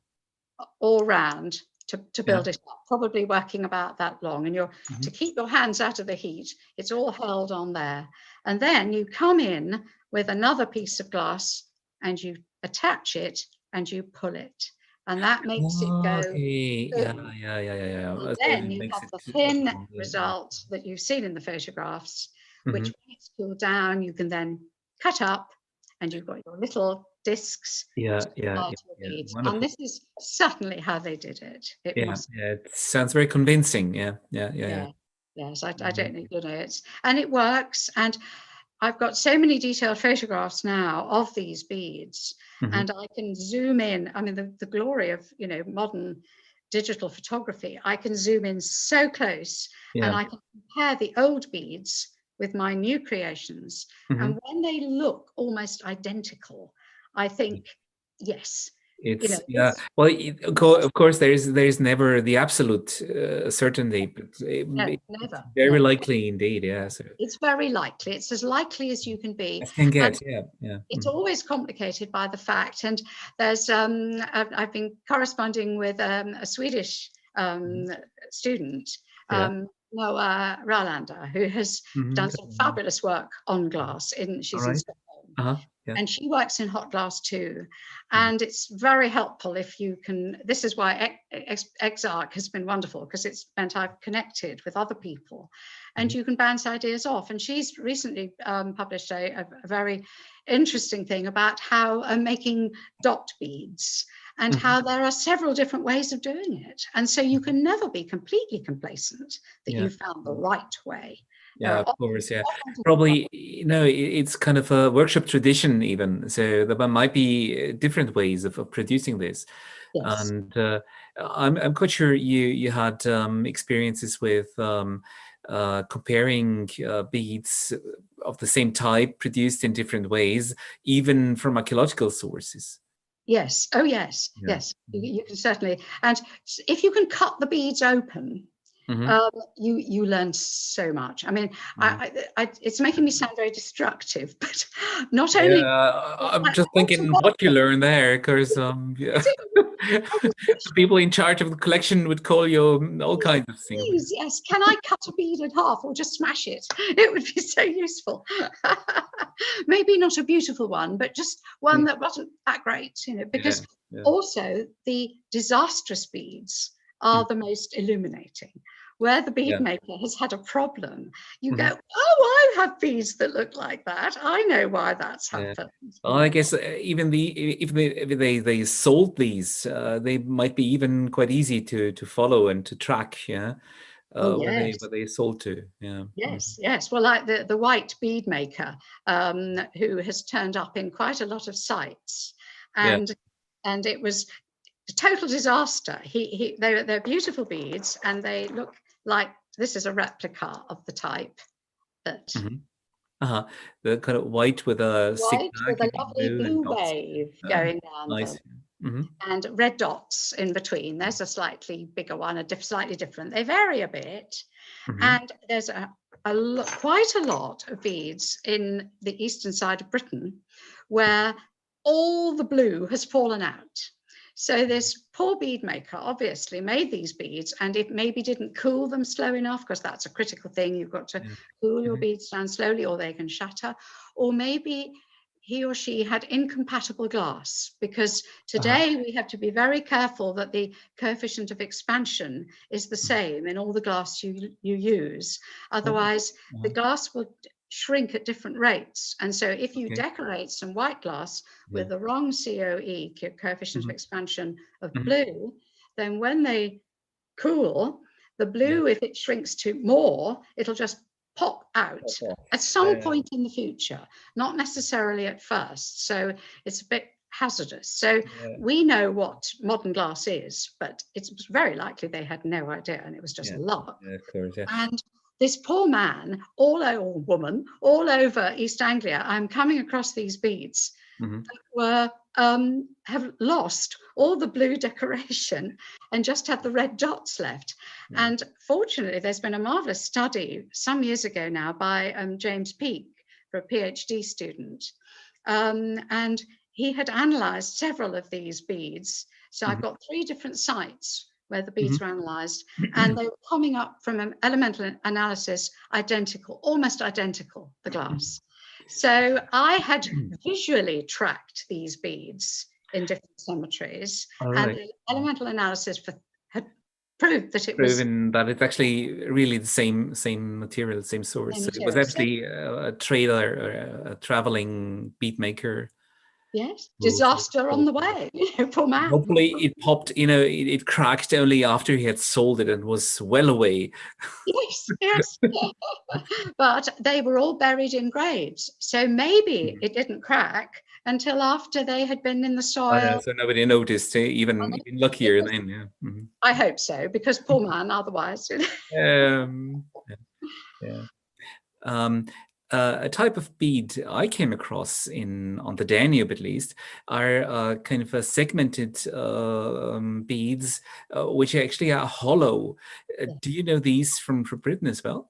all round to build it up, probably working about that long. And to keep your hands out of the heat, it's all held on there. And then you come in with another piece of glass and you attach it and you pull it. And that makes it go. And then you have the thin result that you've seen in the photographs, which when it's cooled down, you can then cut up and you've got your little discs. And this is certainly how they did it. It sounds very convincing. Yes, I don't know, and it works. And I've got so many detailed photographs now of these beads, and I can zoom in. I mean, the glory of modern digital photography. I can zoom in so close, and I can compare the old beads with my new creations. And when they look almost identical, I think, yes. It's well, of course there's never the absolute certainty, but it's very likely indeed. So it's very likely. It's as likely as you can be. Can get. It's always complicated by the fact, and there's I've been corresponding with a Swedish student, Noah Ralander, who has done some fabulous work on glass. She's in Stockholm. And she works in hot glass too. And it's very helpful if you can. This is why Exarch has been wonderful, because it's meant I've connected with other people and you can bounce ideas off. And she's recently published a very interesting thing about how making dot beads and how there are several different ways of doing it. And so you can never be completely complacent that you found the right way. Of course, probably, it's kind of a workshop tradition even. So there might be different ways of producing this. Yes. And I'm quite sure you had experiences with comparing beads of the same type produced in different ways, even from archaeological sources. Yes. Oh, yes. Yes. You can certainly. And if you can cut the beads open, you learn so much. I mean, it's making me sound very destructive, but not only. I'm just thinking what you learn there, because people in charge of the collection would call you all kinds of things. Please, yes. Can I cut a bead in half or just smash it? It would be so useful. Maybe not a beautiful one, but just one that wasn't that great, because also the disastrous beads are the most illuminating. Where the bead maker has had a problem, you go, oh, I have beads that look like that. I know why that's happened. Well, I guess even if they sold these, they might be even quite easy to follow and to track. Where they sold to. Yes. Well, like the white bead maker, who has turned up in quite a lot of sites, and it was a total disaster. They're beautiful beads, and they look like this is a replica of the type that. The kind of white with a lovely blue wave going down. Nice. And red dots in between. There's a slightly bigger one, slightly different. They vary a bit. And there's quite a lot of beads in the eastern side of Britain where all the blue has fallen out. So this poor bead maker obviously made these beads, and it maybe didn't cool them slow enough, because that's a critical thing. You've got to cool your beads down slowly or they can shatter. Or maybe he or she had incompatible glass, because today we have to be very careful that the coefficient of expansion is the same in all the glass you use. Otherwise, the glass will shrink at different rates. And so if you decorate some white glass with the wrong COE, coefficient of expansion of blue, then when they cool, the blue, if it shrinks to more, it'll just pop out at some point in the future, not necessarily at first. So it's a bit hazardous. So we know what modern glass is, but it's very likely they had no idea, and it was just luck. Of course, And this poor man, or woman, all over East Anglia, I'm coming across these beads that were have lost all the blue decoration and just had the red dots left. And fortunately, there's been a marvelous study some years ago now by James Peake, for a PhD student, and he had analysed several of these beads. So I've got 3 different sites where the beads were analysed, and they were coming up from an elemental analysis identical, almost identical, the glass. So I had visually tracked these beads in different cemeteries, and the elemental analysis had proved that it was proven that it's actually really the same material, same source. So it was actually a trader or a traveling bead maker. Yes, disaster on the way, poor man. Hopefully it popped, it cracked only after he had sold it and was well away. Yes. But they were all buried in graves. So maybe it didn't crack until after they had been in the soil. So nobody noticed, even luckier then, I hope so, because poor man, otherwise. A type of bead I came across on the Danube, at least, are kind of a segmented beads, which actually are hollow. Do you know these from Britain as well?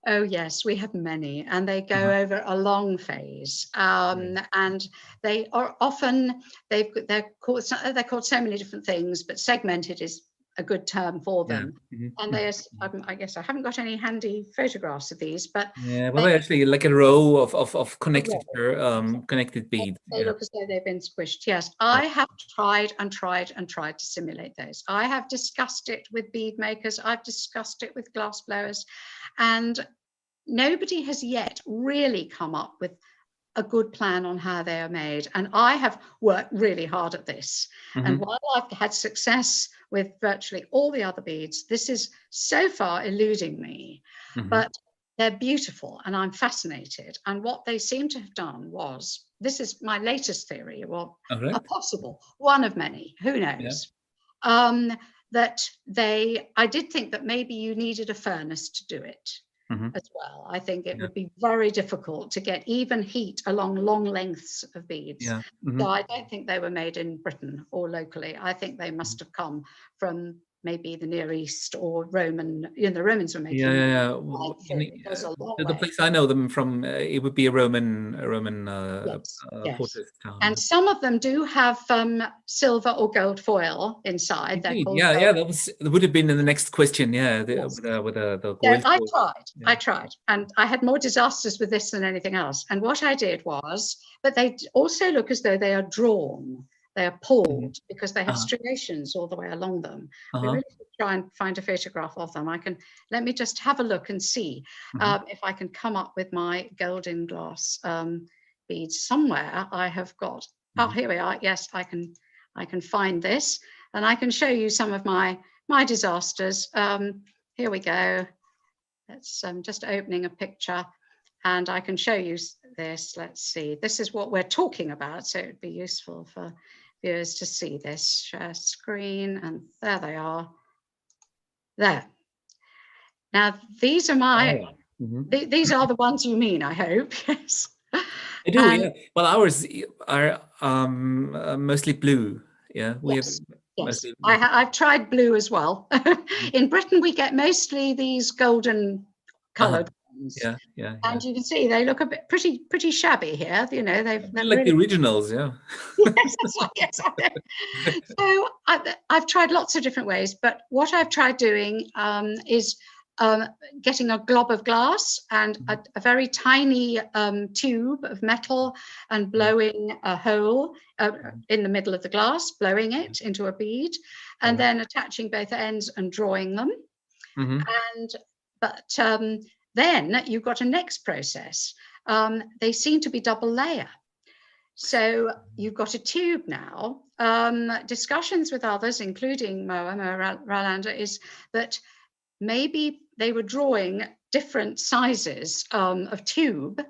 Oh yes, we have many, and they go over a long phase, and they are often they're called so many different things, but segmented is a good term for them. And I guess I haven't got any handy photographs of these, but they're actually like a row of connected connected beads. They look as though they've been squished. Yes, I have tried to simulate those. I have discussed it with bead makers. I've discussed it with glass blowers, and nobody has yet really come up with a good plan on how they are made. And I have worked really hard at this. And while I've had success with virtually all the other beads, this is so far eluding me. But they're beautiful, and I'm fascinated. And what they seem to have done was, this is my latest theory, well, a possible one of many, who knows, that I did think that maybe you needed a furnace to do it. As well. I think it would be very difficult to get even heat along long lengths of beads. So I don't think they were made in Britain or locally. I think they must have come from maybe the Near East or Roman. The Romans were making. The place I know them from, it would be a Roman fortress town. And some of them do have silver or gold foil inside. That would have been in the next question. With the gold. I tried, and I had more disasters with this than anything else. And what I did was, but they also look as though they are drawn. They are pulled because they have striations all the way along them. We really should try and find a photograph of them. Let me just have a look and see if I can come up with my golden glass beads somewhere. I have got, here we are. Yes, I can find this, and I can show you some of my disasters. Here we go. Let's just opening a picture, and I can show you this. Let's see. This is what we're talking about, so it'd be useful for viewers to see this. Share screen, and there they are. There. Now these are my. These are the ones you mean, I hope. Yes. I do. Yeah. Well, ours are mostly blue. Yeah. Yes. I've tried blue as well. In Britain, we get mostly these golden coloured ones. Yeah. And you can see they look a bit pretty shabby here. They're like really, the originals, yeah. Yes. So I've tried lots of different ways, but what I've tried doing is getting a glob of glass and a very tiny tube of metal and blowing a hole in the middle of the glass, blowing it into a bead, and then attaching both ends and drawing them. But then you've got a next process. They seem to be double layer. So you've got a tube now. Discussions with others, including Moa Rolander, is that maybe they were drawing different sizes of tube.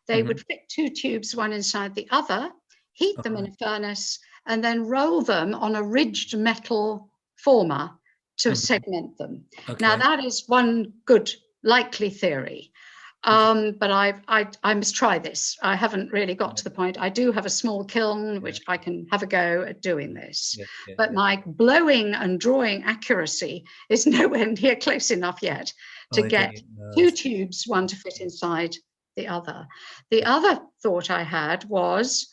They would fit two tubes, one inside the other, heat them in a furnace, and then roll them on a ridged metal former to segment them. Now, that is one good likely theory. But I must try this. I haven't really got to the point. I do have a small kiln, which I can have a go at doing this. But my blowing and drawing accuracy is nowhere near close enough yet to get two tubes, one to fit inside the other. The other thought I had was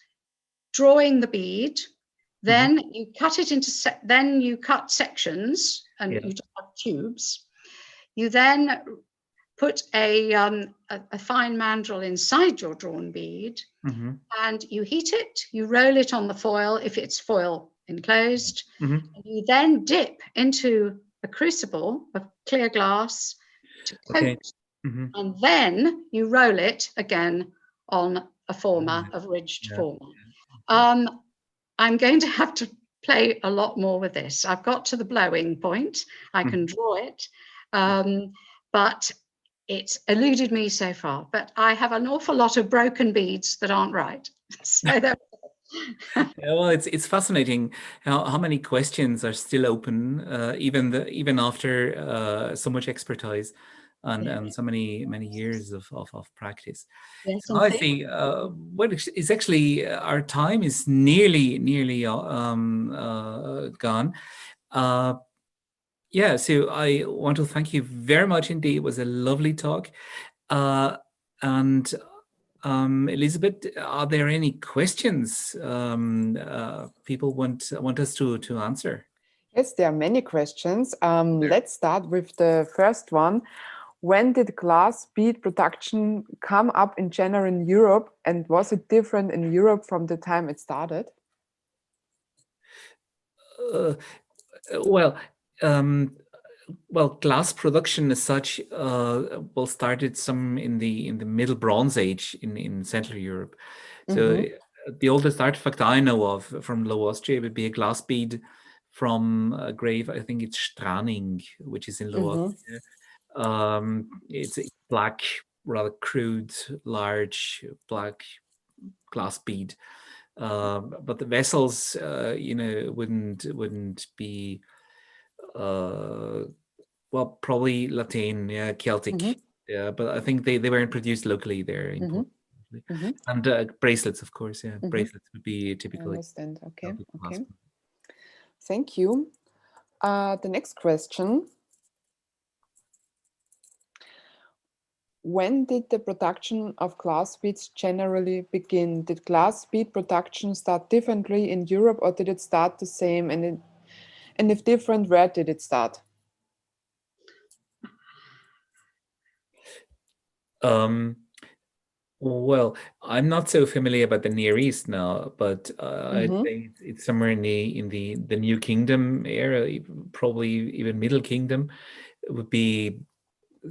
drawing the bead, then you cut it into, then you cut sections and you just have tubes. You then put a fine mandrel inside your drawn bead, and you heat it, you roll it on the foil if it's foil enclosed, and you then dip into a crucible of clear glass to coat, and then you roll it again on a former of ridged former. I'm going to have to play a lot more with this. I've got to the blowing point. I can draw it, but it's eluded me so far. But I have an awful lot of broken beads that aren't right. So well, it's fascinating how many questions are still open, even after so much expertise and so many years of practice. Yes, so I think what is actually our time is nearly gone. Yeah, so I want to thank you very much indeed. It was a lovely talk. And Elizabeth, are there any questions people want us to answer? Yes, there are many questions. Let's start with the first one. When did glass bead production come up in general in Europe, and was it different in Europe from the time it started? Well, glass production as such started some in the Middle Bronze Age in Central Europe. So the oldest artifact I know of from Low Austria would be a glass bead from a grave, I think it's Straning, which is in Low Austria. It's a black, rather crude, large black glass bead. But the vessels, wouldn't be well, probably Latin, Celtic, but I think they weren't produced locally there in Portugal. And bracelets, of course, bracelets would be typically. I understand. Okay. Thank you. The next question. When did the production of glass beads generally begin? Did glass bead production start differently in Europe, or did it start the same? And if different, where did it start? Well, I'm not so familiar about the Near East now, but I think it's somewhere in the New Kingdom era, probably even Middle Kingdom. It would be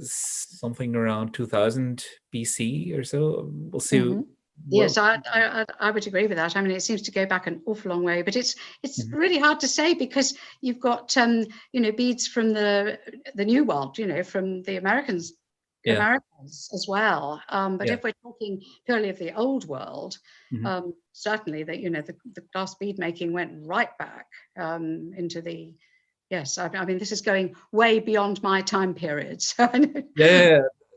something around 2000 BC or so. We'll see. Yes, I would agree with that. I mean, it seems to go back an awful long way, but it's really hard to say because you've got beads from the New World, from the Americans as well. But if we're talking purely of the Old World, certainly the glass bead making went right back into the. Yes, I mean, this is going way beyond my time period. So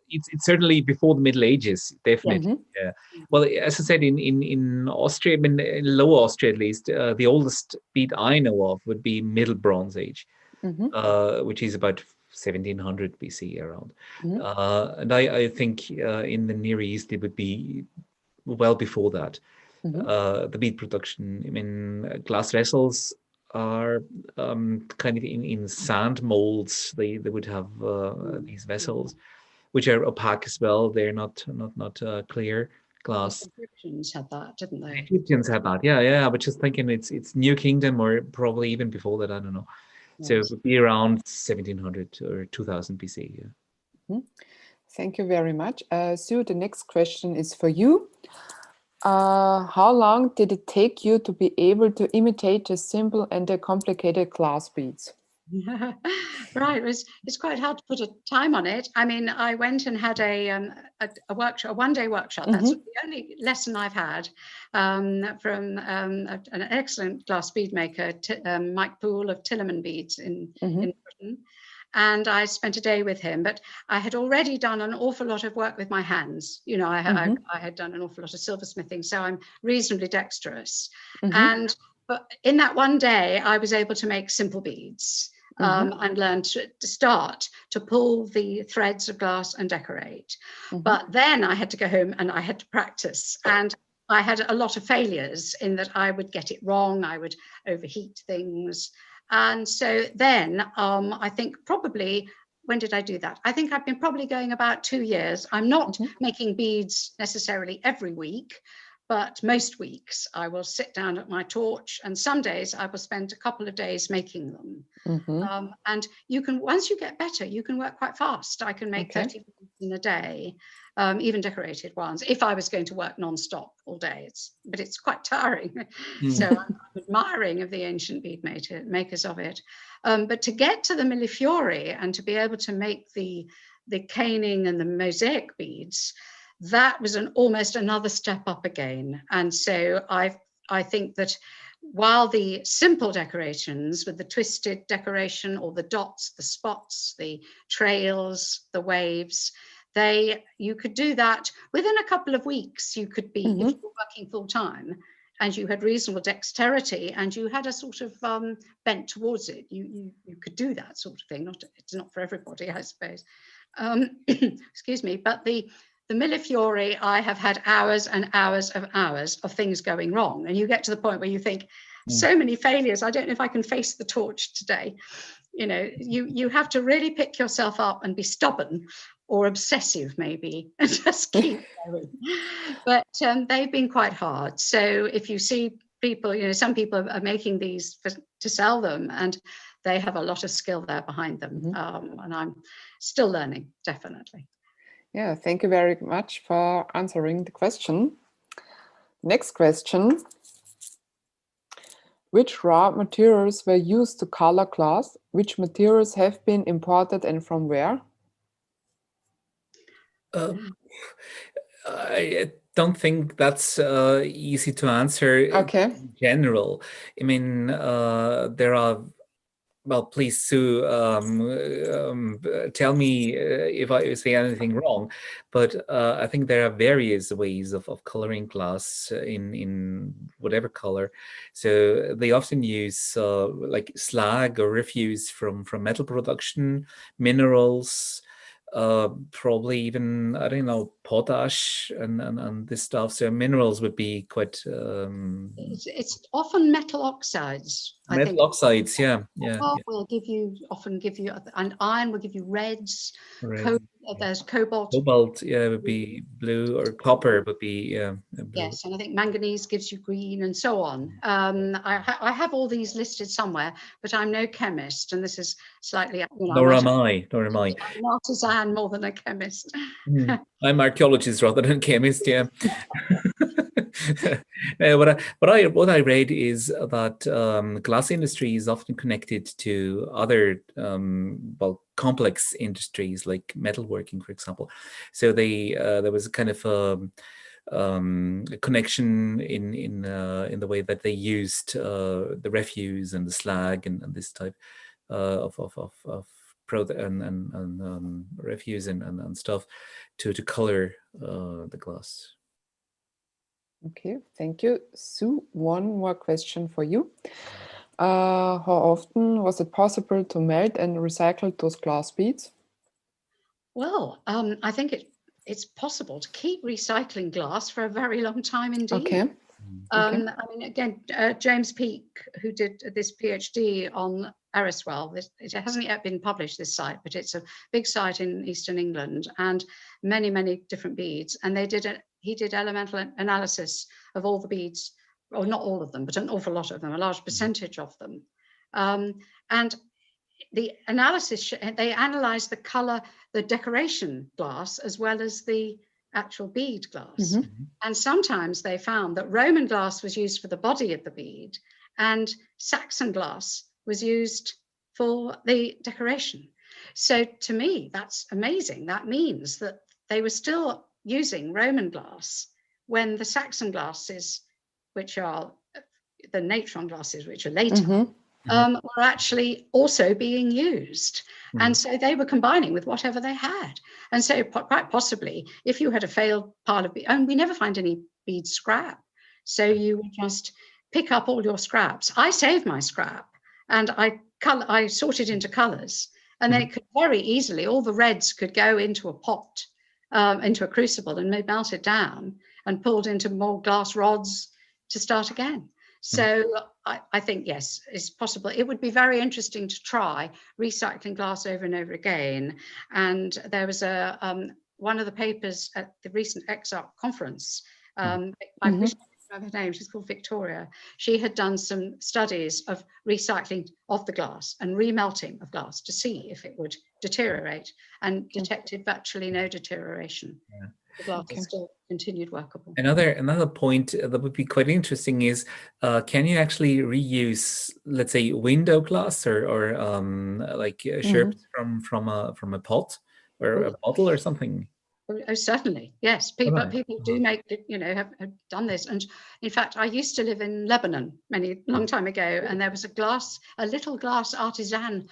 it's certainly before the Middle Ages, definitely. Yeah. Well, as I said, in Austria, I mean, in Lower Austria at least, the oldest bead I know of would be Middle Bronze Age, which is about 1700 BC around. And I think in the Near East, it would be well before that. The bead production, I mean, glass vessels are kind of in sand molds. They would have these vessels, which are opaque as well. They're not clear glass. The Egyptians had that, didn't The they? Egyptians had that, yeah. But just thinking, it's New Kingdom or probably even before that. I don't know. So it Yes. would be around 1700 or 2000 BC. Yeah. Mhm. Thank you very much. Sue, the next question is for you. How long did it take you to be able to imitate the simple and the complicated glass beads? Right, it's quite hard to put a time on it. I mean, I went and had a workshop, a one-day workshop. That's the only lesson I've had from an excellent glass bead maker, Mike Poole of Tillerman Beads in Britain. And I spent a day with him, but I had already done an awful lot of work with my hands. You know, I had done an awful lot of silversmithing, so I'm reasonably dexterous. But in that one day, I was able to make simple beads. And learn to start to pull the threads of glass and decorate. But then I had to go home and I had to practice. And I had a lot of failures in that I would get it wrong. I would overheat things. And so then I think probably, when did I do that? I think I've been probably going about 2 years. I'm not making beads necessarily every week, but most weeks I will sit down at my torch, and some days I will spend a couple of days making them. And you can, once you get better, you can work quite fast. I can make 30 beads in a day, even decorated ones, if I was going to work non-stop all day. But it's quite tiring. So I'm admiring of the ancient bead makers of it. But to get to the millefiori and to be able to make the caning and the mosaic beads, that was almost another step up again. And so I think that while the simple decorations with the twisted decoration or the dots, the spots, the trails, the waves, you could do that within a couple of weeks. You could be, if you were working full time and you had reasonable dexterity and you had a sort of bent towards it, you could do that sort of thing. It's not for everybody, I suppose. Excuse me, but the millefiori, I have had hours and hours of things going wrong. And you get to the point where you think, so many failures, I don't know if I can face the torch today. You know, you have to really pick yourself up and be stubborn or obsessive maybe, and just keep going. But they've been quite hard. So if you see people, you know, some people are making these to sell them, and they have a lot of skill there behind them. And I'm still learning, definitely. Yeah, thank you very much for answering the question. Next question. Which raw materials were used to color glass? Which materials have been imported and from where? I don't think that's easy to answer in general. I mean, there are, well, please, Sue, tell me if I say anything wrong, but I think there are various ways of coloring glass in whatever color. So they often use like slag or refuse from metal production, minerals, probably even, I don't know, potash and this stuff. So minerals would be quite... It's often metal oxides. Metal oxides, yeah. Will often give you, and iron will give you reds. There's cobalt. Cobalt, yeah, would be blue, or copper would be blue. Yes, and I think manganese gives you green, and so on. I have all these listed somewhere, but I'm no chemist, and this is slightly. Nor am I. I'm an artisan more than a chemist. I'm archaeologist rather than chemist, yeah. What I read is that glass industry is often connected to other complex industries like metalworking, for example. So there was a kind of a connection in the way that they used the refuse and the slag and this type of refuse and stuff to color the glass. Okay, thank you. Sue, one more question for you. How often was it possible to melt and recycle those glass beads? Well, I think it's possible to keep recycling glass for a very long time indeed. Okay. Okay. I mean, again, James Peake, who did this PhD on Eriswell, it hasn't yet been published, this site, but it's a big site in Eastern England and many, many different beads. And he did elemental analysis of all the beads, or not all of them, but an awful lot of them, a large percentage of them. And the analysis, they analyzed the color, the decoration glass, as well as the actual bead glass. And sometimes they found that Roman glass was used for the body of the bead and Saxon glass was used for the decoration. So to me, that's amazing. That means that they were still using Roman glass when the Saxon glasses, which are the natron glasses, which are later, were actually also being used. And so they were combining with whatever they had. And so quite possibly, if you had a failed pile of beads, and we never find any bead scrap, so you would just pick up all your scraps. I save my scrap and I sort it into colors, and then it could very easily, all the reds could go into a pot, into a crucible, and melt it down and pulled into more glass rods to start again. So I think, yes, it's possible. It would be very interesting to try recycling glass over and over again. And there was one of the papers at the recent EXARC conference. I wish I could remember her name. She's called Victoria. She had done some studies of recycling of the glass and remelting of glass to see if it would deteriorate, and detected virtually no deterioration. The glass is still continued workable. Another point that would be quite interesting is, can you actually reuse, let's say, window glass or like sherbs from a pot or a bottle or something? Oh, certainly, yes. People do make, have done this. And in fact, I used to live in Lebanon long time ago, and there was a little glass artisan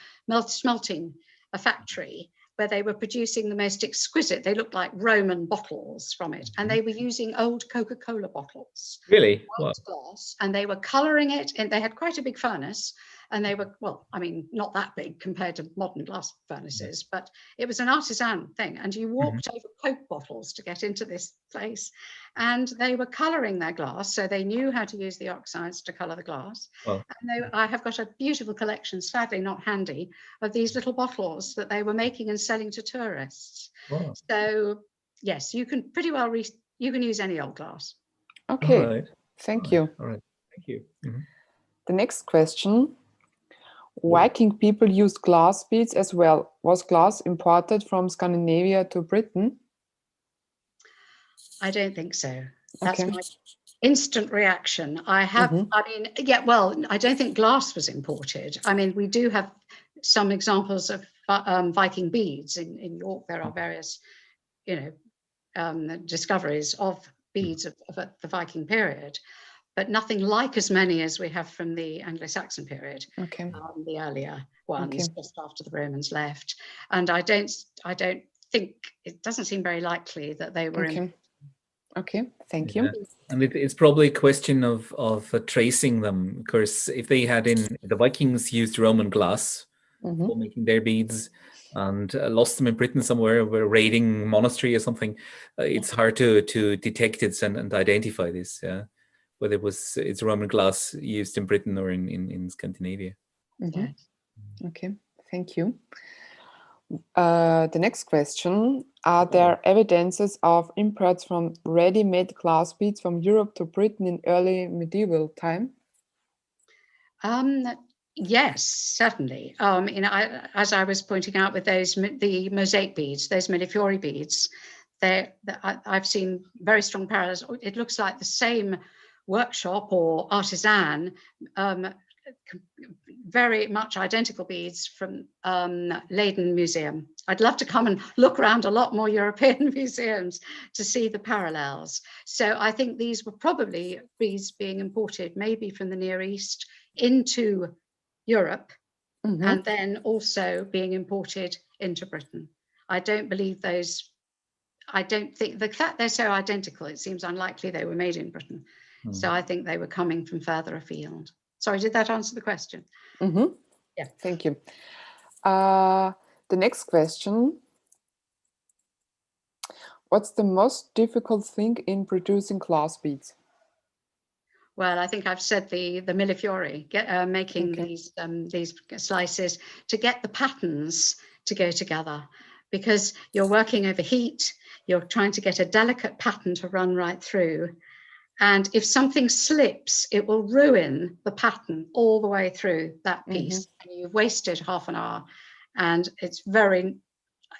smelting factory where they were producing the most exquisite, they looked like Roman bottles from it. And they were using old Coca-Cola bottles. Really? Wow. Glass, and they were coloring it, and they had quite a big furnace. And they were, well, I mean, not that big compared to modern glass furnaces, but it was an artisan thing. And you walked over Coke bottles to get into this place. And they were coloring their glass. So they knew how to use the oxides to color the glass. Wow. And I have got a beautiful collection, sadly not handy, of these little bottles that they were making and selling to tourists. Wow. So yes, you can pretty well, you can use any old glass. Okay, all right. Thank you. All right, thank you. The next question. Viking people used glass beads as well. Was glass imported from Scandinavia to Britain? I don't think so. That's my instant reaction. I don't think glass was imported. I mean, we do have some examples of Viking beads in York. There are various, discoveries of beads of the Viking period, but nothing like as many as we have from the Anglo-Saxon period. The earlier ones, just after the Romans left. And I don't think, it doesn't seem very likely that they were Okay, thank you. And it's probably a question of tracing them, because if they had the Vikings used Roman glass for making their beads and lost them in Britain somewhere, were raiding monastery or something, it's hard to detect it and identify this. Whether it's Roman glass used in Britain or in Scandinavia. Okay, thank you. The next question. Are there evidences of imports from ready-made glass beads from Europe to Britain in early medieval time? Yes, certainly. As I was pointing out with the mosaic beads, those millefiori beads, I've seen very strong parallels. It looks like the same workshop or artisan, very much identical beads from Leiden Museum. I'd love to come and look around a lot more European museums to see the parallels. So I think these were probably beads being imported maybe from the Near East into Europe, and then also being imported into Britain. I don't think the fact they're so identical, it seems unlikely they were made in Britain. So I think they were coming from further afield. Sorry, did that answer the question? Yeah, thank you. The next question. What's the most difficult thing in producing glass beads? Well, I think I've said the millefiori, making these slices to get the patterns to go together, because you're working over heat, you're trying to get a delicate pattern to run right through. And if something slips, it will ruin the pattern all the way through that piece. And you've wasted half an hour, and it's very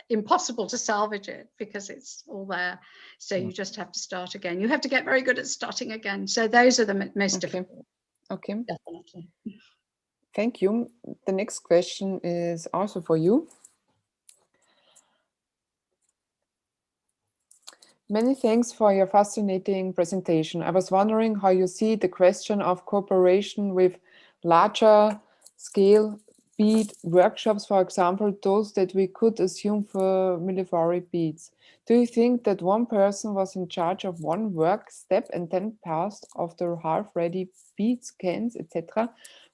impossible to salvage it because it's all there. So you just have to start again. You have to get very good at starting again. So those are the most difficult. Okay. Definitely. Thank you. The next question is also for you. Many thanks for your fascinating presentation. I was wondering how you see the question of cooperation with larger scale bead workshops, for example, those that we could assume for millefiori beads. Do you think that one person was in charge of one work step and then passed off the half-ready bead scans, etc.,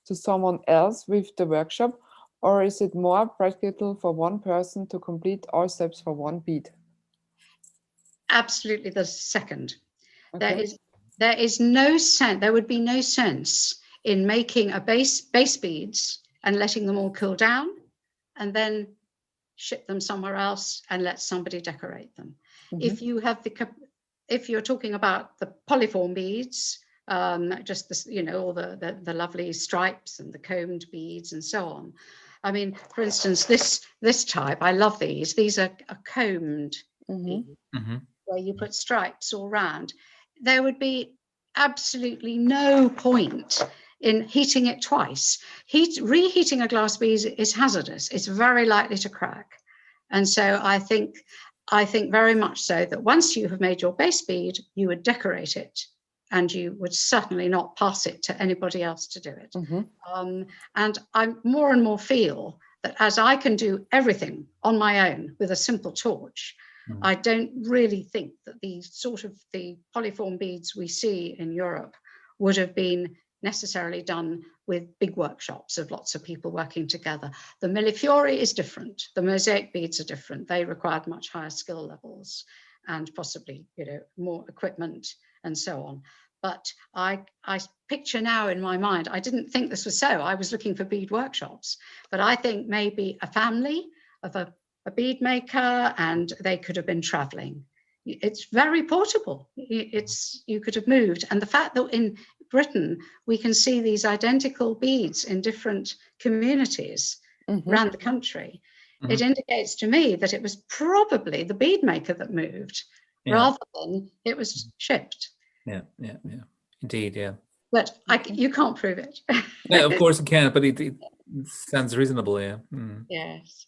to someone else with the workshop? Or is it more practical for one person to complete all steps for one bead? Absolutely the second. Okay. There is no sense, there would be no sense in making a base beads and letting them all cool down and then ship them somewhere else and let somebody decorate them. If you have if you're talking about the polyform beads, just this, you know, all the lovely stripes and the combed beads and so on. I mean, for instance, this type, I love these. These are combed beads, where you put stripes all round. There would be absolutely no point in heating it twice. Reheating a glass bead is hazardous. It's very likely to crack. And so I think very much so that once you have made your base bead, you would decorate it, and you would certainly not pass it to anybody else to do it. And I more and more feel that as I can do everything on my own with a simple torch, I don't really think that the polyform beads we see in Europe would have been necessarily done with big workshops of lots of people working together. The millefiori is different. The mosaic beads are different. They required much higher skill levels and possibly, you know, more equipment and so on. But I picture now in my mind, I didn't think this was so. I was looking for bead workshops, but I think maybe a family of a bead maker, and they could have been traveling. It's very portable. You could have moved. And the fact that in Britain, we can see these identical beads in different communities around the country, it indicates to me that it was probably the bead maker that moved rather than it was shipped. Yeah, indeed, yeah. But you can't prove it. Yeah, of course you can't, but it sounds reasonable, yeah. Yes.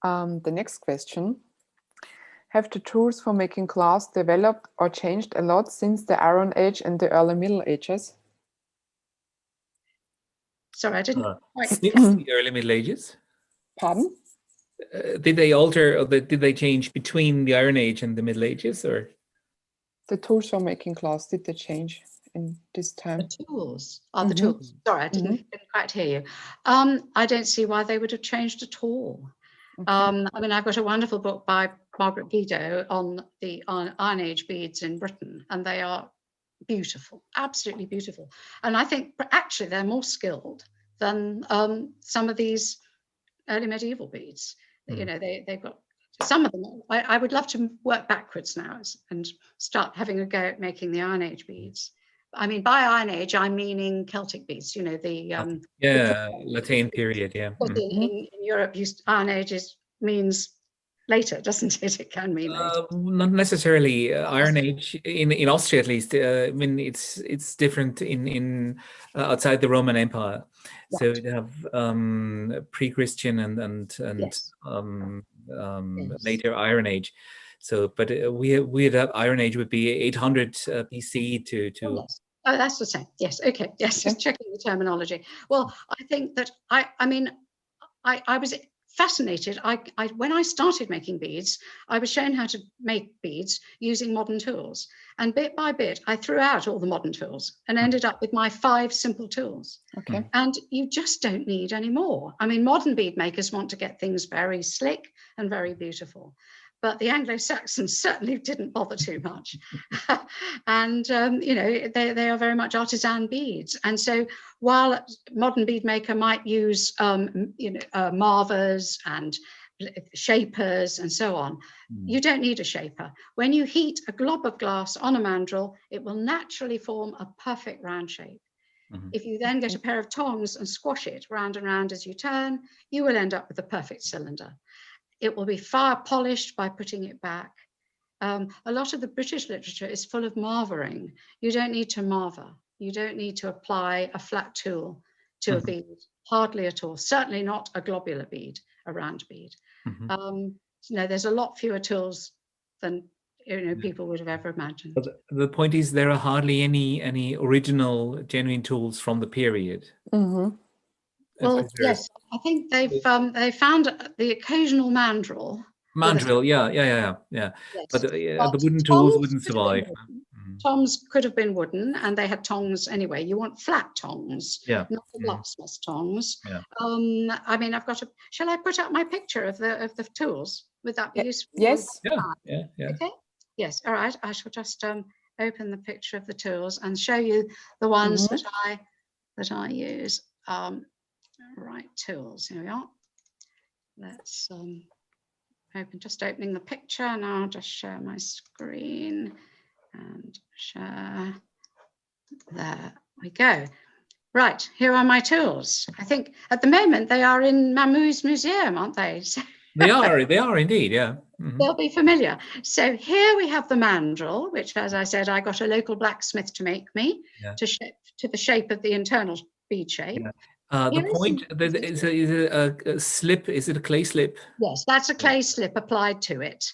The next question. Have the tools for making glass developed or changed a lot since the Iron Age and the early Middle Ages? Sorry, I didn't quite... Since the early Middle Ages? Pardon? Did they alter, or did they change between the Iron Age and the Middle Ages, or? The tools for making glass, did they change in this time? The tools are the tools. Sorry, I didn't quite hear you. I don't see why they would have changed at all. I mean, I've got a wonderful book by Margaret Guido on the Iron Age beads in Britain, and they are beautiful, absolutely beautiful. And I think actually they're more skilled than some of these early medieval beads. You know, they've got some of them. I would love to work backwards now and start having a go at making the Iron Age beads. I mean, by Iron Age, I'm meaning Celtic beads, you know, the Latin period, yeah. In Europe, Iron Age means later, doesn't it? It can mean later. Not necessarily. Iron Age in Austria, at least. I mean, it's different in outside the Roman Empire. Right. So you have pre-Christian and later Iron Age. So, but we had Iron Age would be 800 BC to. Oh, yes. Oh, that's the same. Yes. Okay. Yes. Just checking the terminology. Well, I think that I mean, I was fascinated. When I started making beads, I was shown how to make beads using modern tools. And bit by bit, I threw out all the modern tools and ended up with my 5 simple tools. Okay. And you just don't need any more. I mean, modern bead makers want to get things very slick and very beautiful. but the Anglo-Saxons certainly didn't bother too much. And, you know, they are very much artisan beads. And so while a modern bead maker might use, you know, marvers and shapers and so on, you don't need a shaper. When you heat a glob of glass on a mandrel, it will naturally form a perfect round shape. If you then get a pair of tongs and squash it round and round as you turn, you will end up with a perfect cylinder. It will be fire polished by putting it back. A lot of the British literature is full of marvering. You don't need to marver. You don't need to apply a flat tool to a bead, hardly at all. Certainly not a globular bead, a round bead. No, there's a lot fewer tools than, you know, people would have ever imagined. But the point is, there are hardly any original, genuine tools from the period. Well, yes, I think they found the occasional mandrel. Mandrel, yeah. Yes. But the wooden tools wouldn't survive. Tongs could have been wooden, and they had tongs anyway. You want flat tongs, not the blacksmith's tongs. I mean, I've got a. Shall I put up my picture of the tools? Would that be useful? Yes. Yeah. Okay. Yes. All right. I shall just open the picture of the tools and show you the ones that I use. Right, tools. Here we are. Let's opening the picture, and I'll just share my screen and share. There we go. Right, here are my tools. I think at the moment they are in Mamou's museum, aren't they? So they are indeed, yeah. They'll be familiar. So here we have the mandrel, which, as I said, I got a local blacksmith to make me to the shape of the internal bead shape. The point is a slip. Is it a clay slip? Yes, that's a clay slip applied to it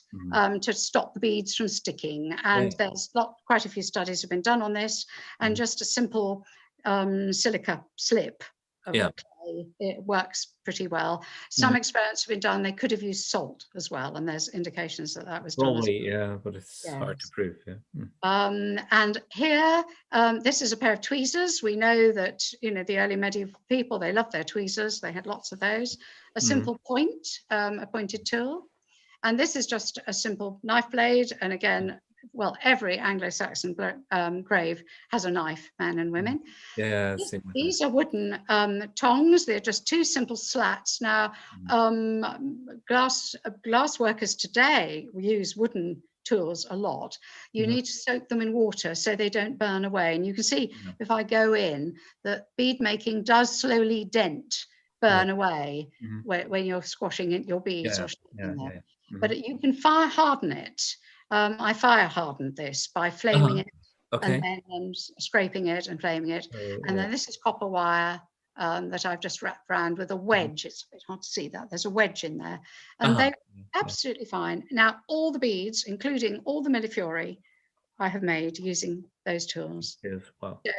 to stop the beads from sticking. And there's quite a few studies have been done on this. And just a simple silica slip of the clay, it works pretty well. Some experiments have been done. They could have used salt as well, and there's indications that that was done. Probably, yeah, but it's hard to prove. And here, this is a pair of tweezers. We know that, you know, the early medieval people, they loved their tweezers. They had lots of those. A simple point, a pointed tool. And this is just a simple knife blade. And again, well, every Anglo-Saxon grave has a knife, men and women. Yeah, these are wooden tongs. They're just two simple slats. Now, glass workers today use wooden tools a lot. You need to soak them in water so they don't burn away. And you can see if I go in that bead making does slowly burn away when you're squashing your beads or something there. But you can fire harden it. I fire hardened this by flaming it and then scraping it and flaming it. And then this is copper wire that I've just wrapped around with a wedge. It's a bit hard to see that. There's a wedge in there. And they're absolutely fine. Now, all the beads, including all the millefiori, I have made using those tools. Yes, wow. So,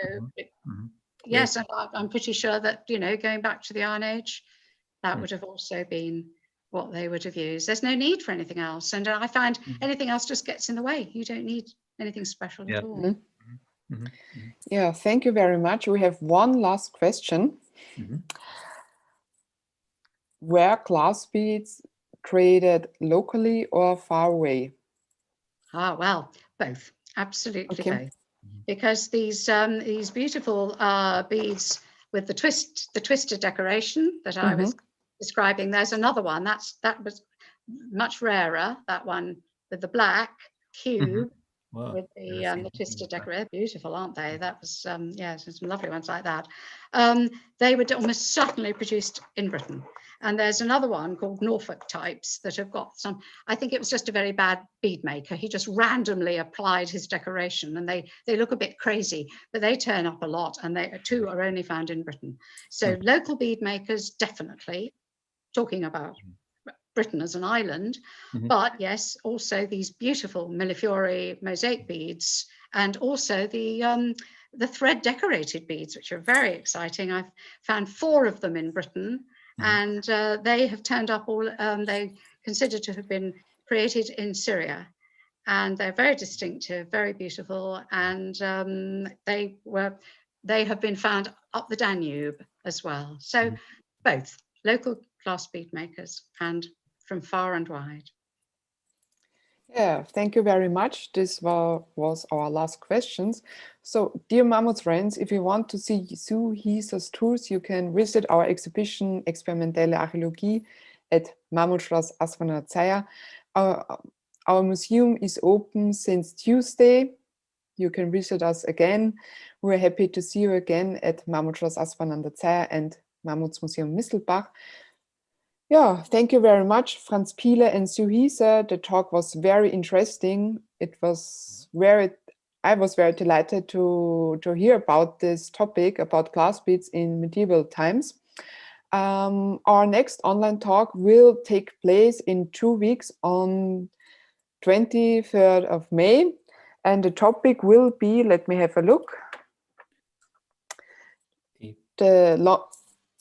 yes, and I'm pretty sure that, you know, going back to the Iron Age, that would have also been what they would have used. There's no need for anything else. And I find anything else just gets in the way. You don't need anything special at all. Yeah, thank you very much. We have one last question. Were glass beads created locally or far away? Well, both. Absolutely both. Because these beautiful beads with the twisted decoration that I was describing, there's another one that was much rarer, that one with the black cube with the twisted decoration. Beautiful, aren't they? That was some lovely ones like that. They were almost certainly produced in Britain. And there's another one called Norfolk types that have got some, I think it was just a very bad bead maker. He just randomly applied his decoration, and they look a bit crazy, but they turn up a lot, and they too are only found in Britain. So local bead makers, definitely, talking about Britain as an island, but yes, also these beautiful millefiori mosaic beads, and also the thread decorated beads, which are very exciting. I've found 4 of them in Britain, and they have turned up all, they considered to have been created in Syria, and they're very distinctive, very beautiful, and they have been found up the Danube as well. So both local glass bead makers and from far and wide. Yeah, thank you very much. This was our last questions. So, dear Mammoth friends, if you want to see Sue Heaser's tours, you can visit our exhibition Experimentelle Archäologie at Mammutschloss Aspern-Zeyer. Our museum is open since Tuesday. You can visit us again. We're happy to see you again at Mammutschloss Aspern-Zeyer and Mammutsmuseum Mistelbach. Yeah, thank you very much, Franz Pieler and Sue Heaser. The talk was very interesting. I was very delighted to hear about this topic, about glass beads in medieval times. Our next online talk will take place in 2 weeks on 23rd of May. And the topic will be, let me have a look, the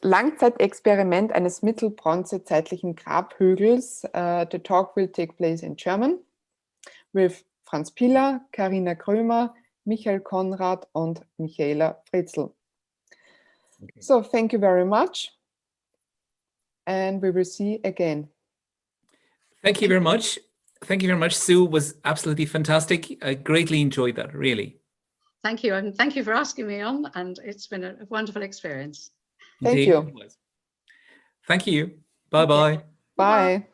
Langzeitexperiment eines mittelbronzezeitlichen Grabhügels. The talk will take place in German with Franz Pieler, Karina Krömer, Michael Konrad und Michaela Fritzl. Okay. So thank you very much. And we will see again. Thank you very much. Thank you very much, Sue. It was absolutely fantastic. I greatly enjoyed that, really. Thank you. And thank you for asking me on. And it's been a wonderful experience. Thank you. Thank you. Bye-bye. Bye.